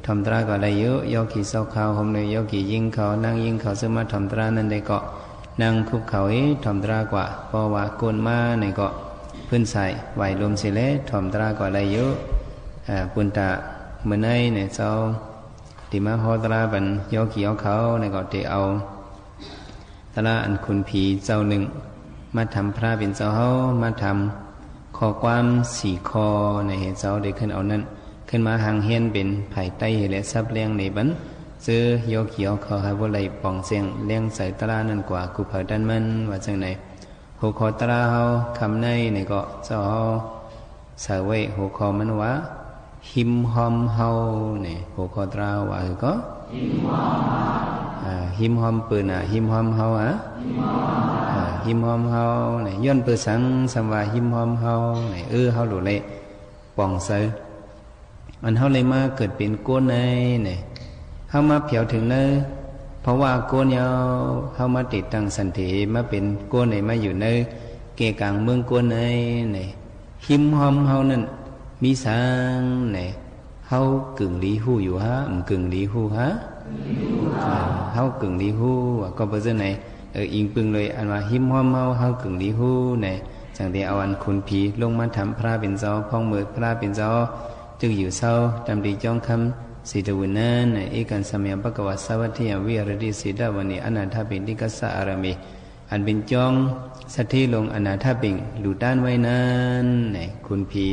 B: ถ่อมตรากว่าได้เยอะโยกิเศร้าเขาห่มเลยโยกิยิงเขานั่งยิงเขาซื้อมาถ่อมตรานั่นได้ก็นั่งคุกเขาถ่อมตรากว่าเพราะว่าโกนมานี่ก็พื้นใส่ไหวลมสิเลถ่อมตรากว่าได้เยอะปุณตะเมื่อไงเนี่ยเจ้าที่มาโหตราบันโยกีเอาเขาในก็เตเอาตราอันคุณผีเจ้าหนึ่งมาทำพระเป็นเจ้าเฮามาทำขอความ4 ข้อในเหตุเจ้าได้ขึ้นเอานั้นขึ้นมาหางเฮียนเป็นไผ่ไต้และซับเลี้ยงในบันซื้อโยกีเอาเขาให้บ่ไหลปองเสียงเลี้ยงใส่ตรานั่นกว่ากุเผาดันมันว่าจังไหนหัวข้อตราเฮาคำในนี่ก็เจ้าเฮาใส่ไว้หัวข้อมันว่าหิมหอมเฮาเนี่ยหัวข้อตราว่าคือก็หิมหอมปืนหิมหอมเฮาหิมหอมเฮาเนี่ยย้อนปืนสังสัมว่าหิมหอมเฮาเนี่ยเฮาหลุดเลยปองเซออันเฮาเลยมาเกิดเป็นก้นในเนี่ยเฮามาเผียวถึงเนอเพราะว่าก้นยาวเฮามาติดตั้งสันติมาเป็นก้นในมาอยู่ในเกกลางเมืองก้นในเนี่ยหิมหอมเฮานั่นมีสังเนี่ยเฮากึ่งลีหูอยู่ฮะกึ่งลีหูฮะเฮากึ่งลีหูก็เปอร์เซ็นต์ไหนอิงปึงเลยอันว่าหิมหอมเฮากึ่งลีหูเนี่ยจังที่เอาอันคุณผีลงมาทำพระเป็นเจ้าพ้องมือพระเป็นเจ้าจึงอยู่เศร้าจำดีจ้องค สีตวินันเอกันสมัยปะกวาสวัตถิยวิรดิสีดาวนีอนาถปิณิกัสสะอารมีอันเป็นจองสัทธิลงอนาถปิงหลุดด้านไว้นั้นคุณผี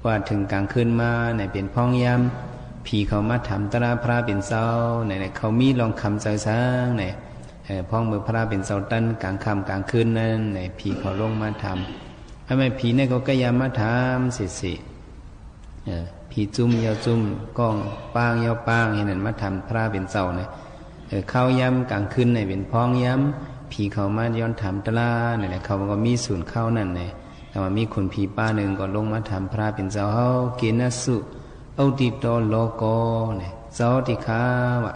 B: ว่าถึงกลางคืนมาเป็นพ้องยำผีเขามาถามตราพระเป็นเจ้าเขามีลองคำใจสร้างพ้องมือพระเป็นเจ้าตั้นกลางค่ำกลางคืนนั้นผีเขาลงมาถามทำไมผีก็กยามาถามสิผีจุ่มยาวจุ่มก้องปางยาวปางเห็นนั่นมาทำพระเป็นเจ้าเข้าย้ำกลางคืนเป็นพ้องย้ำผีเขามาย้อนถามตลาเขาก็มีศูนย์เข้านั่นแต่ว่ามีคนผีป้าหนึ่งก็ลงมาถามพระเป็นเจ้าเฮาเกณฑ์สุเอาติโตโลโกเจ้าติขาวะ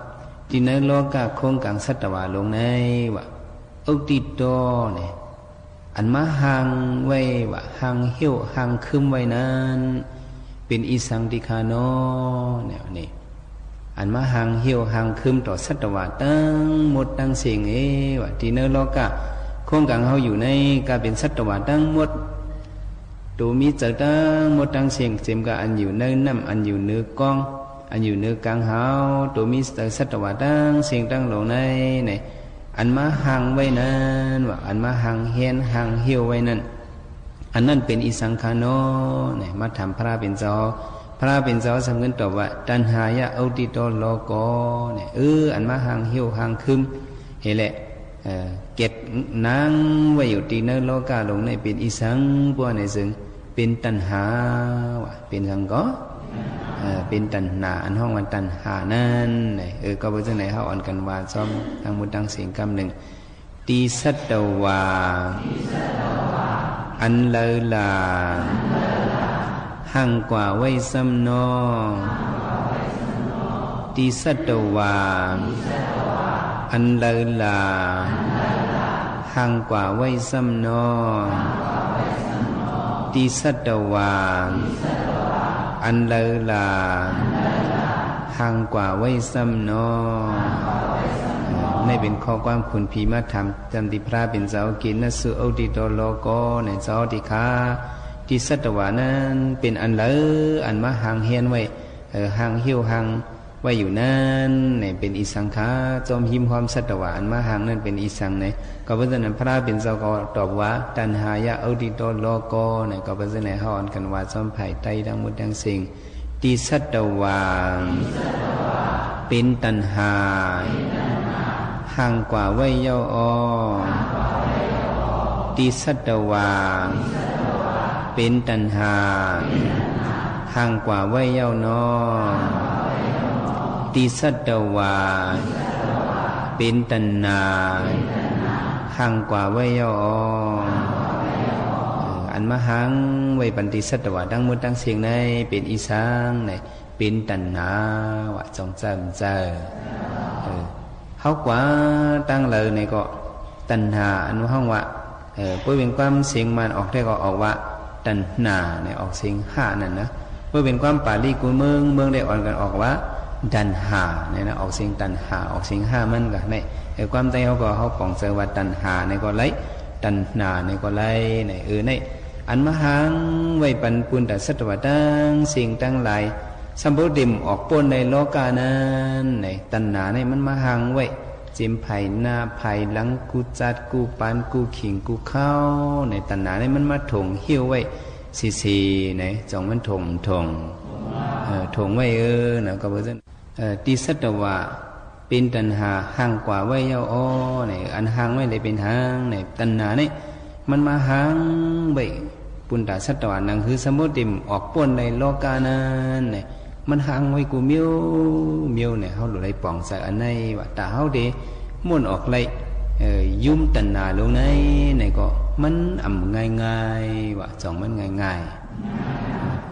B: ที่ในโลกะคงกังสัตวาลงในวะเอาติโตอันมาหังไว้วะหังเหี้ยวหังคึมไว้นั้นเป็นอิสังติคาโนนี่อันมาหังเหี้ยวหังคึมต่อสัตวะตั้งหมดตั้งเสียงวะที่ในโลกะคงกังเฮาอยู่ในกาเป็นสัตวะตั้งหมดตัวมีเจอตั้งหมดตั้งเสียงเจมกะอันอยู่ในน้ำอันอยู่เนื้อกองอันอยู่เนื้อกลางเฮาตัวมีเจอสัตวะตั้งเสียงตั้งลงในอันมาหังไว้นั้นว่าอันมาหังเฮียนหังเหี้ยวไว้นั้นอันนั้นเป็นอิสังคาโนมาทำพระเป็นเจ้าพระเป็นเจ้าสำเงินตอบว่าตัณหายะอุติโตโลโกอันมาหังเหี้ยวหังคึมเห็นแหละเก็ดนางไว้อยู่ที่ในโลกาลงในเป็นอิสังพวกในซึ่งเป็นตัณหาว่าเป็นสังก็เป็นตัณหาอันห้องวันตัณหานั้นก็เป็นจังไหนเฮาอ่อนกันว่าซ้อมทั้งหมดทั้งเสียงคำหนึ่งตีสัตวาอันเลอลาห่างกว่าไว้ซ้ำนอตีสัตวาอันเลอลาห่างกว่าไว้ซ้ำนอตีสัตวาอันเลอลาห่างกว่าไว้ซ้ำนอในเป็นข้อความคุณพีมาทำจันติพระเป็นเจ้ากินนสุอุติโตโลโกในเจ้าติคาที่สัตวานั้นเป็นอันเลออันมาห่างเฮียนไว้ห่างเหี้ยวห่างไว้อยู่นั้นเป็นอิสังขาจอมหิมความสัตวาอันมาห่างนั้นเป็นอิสังก็เพราะฉะนั้นพระเป็นเจ้าก็ตอบว่าตัณหายะอุติโตโลโกก็เพราะฉะนั้นเฮาอ่อนกันว่าจอมไผ่ไตทั้งหมดทั้งสิ่งที่สัตวาเป็นตัณหาห่างกว่าไว้เย้าอตีสัตวาเป็นตัณหาห่างกว่าไว้เย้านอตีสัตวาเป็นตัณหาห่างกว่าไว้เย้าอันมาหังไว้ปันติสัตวาทั้งหมดทั้งเสียงในเป็นอีสังเป็นตัณหาว่าจงจำเจอเขากว่าตั้งเลยในก็ตัณหาอันห้องว่าเพื่อเป็นความเสียงมันออกได้ก็ออกว่าตัณหาในออกเสียงห้านั่นนะเพื่อเป็นความปาลีกูเมืองได้อ่อนกันออกว่าตัณหาเนี่ยนะออกเสียงตัณหาออกเสียงห้ามันกันในความใจเขาก็เขาปองเจอว่าตัณหาในก็ไล่ตัณหาในก็ไล่ในอันมหังไว้ปันปุณตสัตวะตั้งสิ่งตั้งหลายสัมพุติมออกปนในโลกานั้นตัณหามันมาหังไว้จิมไผ่หน้าไผ่หลังกูจัดกูปานกูขิงกูเข้าในตัณหามันมาถงเหี้ยวไว้สีจองมันถงไว้ก็เพราะฉะนั้นติสัตวะเป็นตัณหาห่างกว่าไว้เย้าอันห่างไว้เลยเป็นห่างตัณหามันมาหังไว้ปุณตสัตวานังคือสมุติมออกป่นในโลกานั้นมันหังไว้กูเมียวเขาหลุดไรป่องใส่อันในว่าตาเขาเดม้วนออกไรยุ่มตัณหาลงในก็มันอ่ำง่ายว่าจองมันง่าย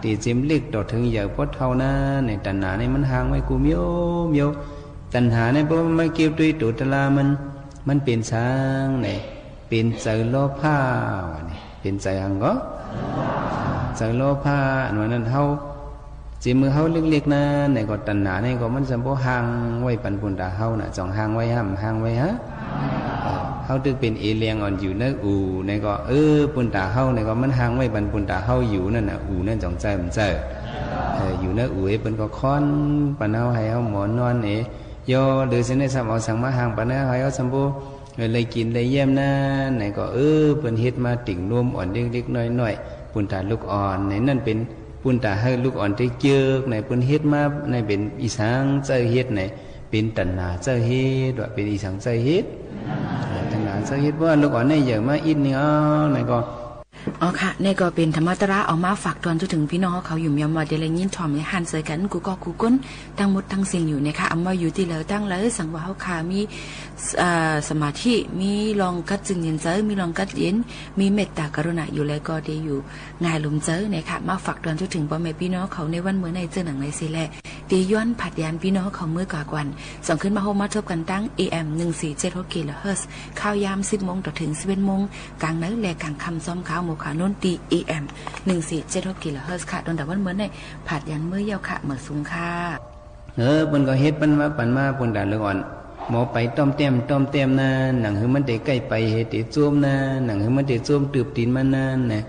B: ตีจิมเล็กต่อถึงอย่าพดเท่านั้นในตัณหามันหังไว้กูเมียวตัณหาเพราะมันเกี่ยวด้วยตัวตลามันเป็นช้างเป็นใจโลภะเป็นใจหังก็ใจโลภะอันนั้นเฮาจิมือเฮาเล็กๆนะในก็ตัณหาในก็มันสมบูรณ์ห่างไว้ปันปุณตาเฮาน่ะจองห่างไว้ห่างไว้ฮะ เฮาตึกเป็นเอเลียงอ่อนอยู่ในอูในก็ปุนตาเฮาในก็มันห่างไว้บันปุนตาเฮาอยู่นั่นน่ะอูนั่นจ่องใจมันเจออยู่ในอูเปิ้นก็ค้อนปานเฮาให้เฮาหมอนนอนยอหรือสิได้สัมเอาสังมาห่างปานให้เฮาสัมบูเลยกินเลยเยี่ยมนั่นไหนก็เปิ้นเฮ็ดมาติ่งนวมอ่อนเล็กๆน้อยๆปุนตาลูกอ่อนในนั่นเป็นปุนตาให้ลูกอ่อนได้เจือกในเปิ้นเฮ็ดมาในเป็นอีสังเจอเฮ็ดในเป็นตัณหาเจอเฮ็ดว่าเป็นอีสังเจอเฮ็ดตัณหาเจอเฮ็ดว่าลูกอ่อนในเยอะมาอิดนี่ไหนก็
A: อ๋อค่ะนี่ก็เป็นธรรมะตระเอามาฝากตอนถึงพี่น้องเขาอยู่เมียนมาเดลยินถ่อมในหันเสยกันกูก็กูก้นตั้งหมดทั้งสิ่งอยู่นะคะเอามาอยู่ที่แล้วตั้งแล้วสังว่าเขาขามีสมาธิมีลองกัดจึงเย็นเจอมีลองกัดเย็นมีเมตตากรุณาอยู่แล้วก็ได้อยู่ง่ายลมเจอนะคะมาฝากตอนถึงพ่อแม่พี่น้องเขาในวันเมื่อในเจอหนังในสิแลตีย้อนผัดยานพี่น้องเขาเมื่อกว่าวันส่งขึ้นมาโฮมาทบกันตั้ง AM 1476 กิโลเฮิรตซ์ข้าวยาม 10 โมงถึง 11 โมงกลางนั้นและกลางค่ำซ้อมข้าวโมขาโน่นตี AM 1476 กิโลเฮิรตซ์ค่ะตอนแต่วันเมื่อในผัดยานเมื่อยาวค่ะเหมือสูงค่ะ
B: เปิ้นก็เฮ็ดปันมาเปิ้นด่าเรื่องอ่อนหมอไปต้อมเต็มนะหนังหือมันได้ใกล้ไปเฮ็ดได้จ้วมนะหนังหือมันได้จ้วมตืบตีนมันนั่นนะ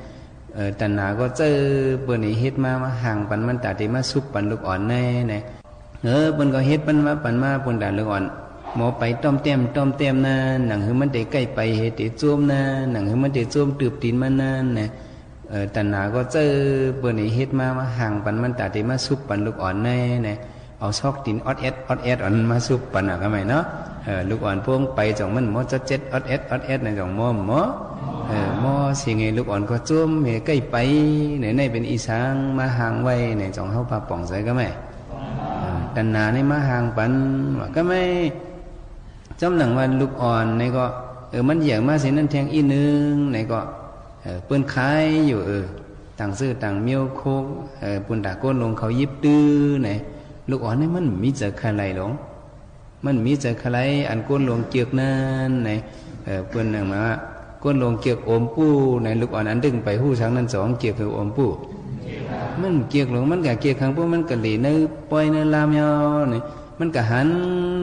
B: ตัณหาก็เจอเปิ้นนี่เฮ็ดมาห่างปันมันตาได้มาสุบปันลูกอ่อนแน่นะเปิ้นก็เฮ็ดปันมาเปิ้นด่าเรื่องอ่อนหมอไปต้อมเต็มนะหนังหือมันได้ใกล้ไปเฮ็ดได้จ้วมนะหนังหือมันได้จ้วมตืบตีนมันนั่นนะตัณหาก็เจอเปิ้นนี่เฮ็ดมาห่างปันมันตาได้มาสุบปันลูกอ่อนแน่นะเอาซอกตินออดแอดอ่อนมาสุบปันก็ไม่เนาะลูกอ่อนพวงไปจ่องมันหมอจะเจ็ดออดแอดในจ่องหมอสิไงลูกอ่อนก็จ้วมเฮใกล้ไปในเป็นอีสางมาห่างไว้ในจ่องเฮาปาป่องใส่ก็ไม่ตัณหาในมาห่างปันก็ไม่จำหนังว่าลูกอ่อนในก็มันเหยียงมาสินั่นแทงอีนึงในก็เปิ้นขายอยู่ต่างซื้อต่างเมียวโคกปุ่นตาโกนลงเขายิบตื้อไหนลูกอ่อนนี่มันมีเจอใครไหลหลงมันมีเจอใครอันโกนลงเกียกนั่นไหนเปิ้นหนังมาก้นลงเกียกอมปูในลูกอ่อนอันดึงไปหู้ช้างนั้นสองเกียกคืออมปูมันเกียกหลงมันกะเกียกข้างปูมันกะหลีในปล่อยในลามยาวนี่มันกะหัน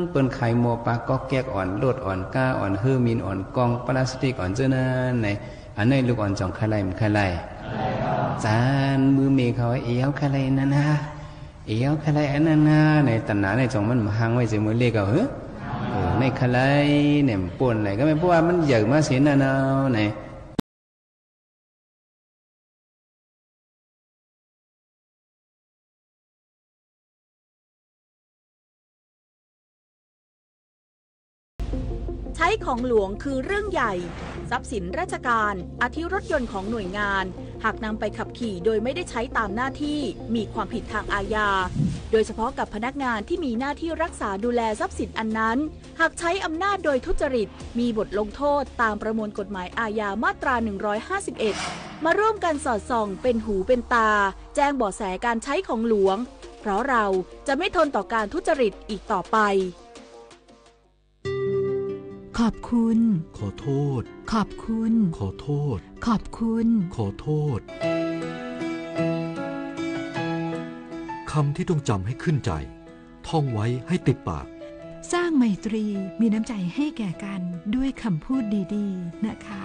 B: เปิ้นไข่โมปากก็แกกอ่อนโลดอ่อนก้าอ่อนเฮอร์มินอ่อนกองพลาสติกอ่อนเจ้านั่นในอันในลูกอ่อนจ่องใครไหลมันใครไหลจานมือเมฆเขาเอวใครไหลนั่นนะเอวใครไหลอันนั้นนะในตัณหาในจ่องมันห่างไว้เสียมือเล็กเอาในคลายเนี่ยป่วนอะไรก็ไม่เพราะว่ามันใหญ่มาเสียนาใน
C: ใช้ของหลวงคือเรื่องใหญ่ทรัพย์สินราชการอาทิรถยนต์ของหน่วยงานหากนำไปขับขี่โดยไม่ได้ใช้ตามหน้าที่มีความผิดทางอาญาโดยเฉพาะกับพนักงานที่มีหน้าที่รักษาดูแลทรัพย์สินอันนั้นหากใช้อำนาจโดยทุจริตมีบทลงโทษตามประมวลกฎหมายอาญามาตรา 151มาร่วมกันสอดส่องเป็นหูเป็นตาแจ้งเบาะแสการใช้ของหลวงเพราะเราจะไม่ทนต่อการทุจริตอีกต่อไป
D: ขอบคุณ
K: ขอโทษ
D: ขอบคุณ
K: ขอโทษ
D: ขอบคุณ
K: ขอโทษคำที่ต้องจำให้ขึ้นใจท่องไว้ให้ติดปาก
D: สร้างไมตรีมีน้ำใจให้แก่กันด้วยคำพูดดีๆนะคะ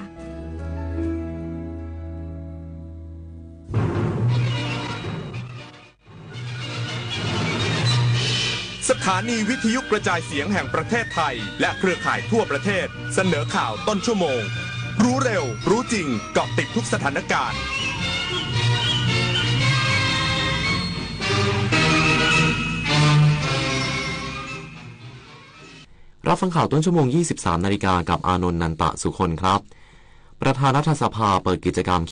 F: สถานีวิทยุกระจายเสียงแห่งประเทศไทยและเครือข่ายทั่วประเทศเสนอข่าวต้นชั่วโมงรู้เร็วรู้จริงเกาะติดทุกสถานการณ์
G: รับฟังข่าวต้นชั่วโมง 23 นาฬิกากับอานนท์ นันตะสุคนครับประธานรัฐสภาเปิดกิจกรรม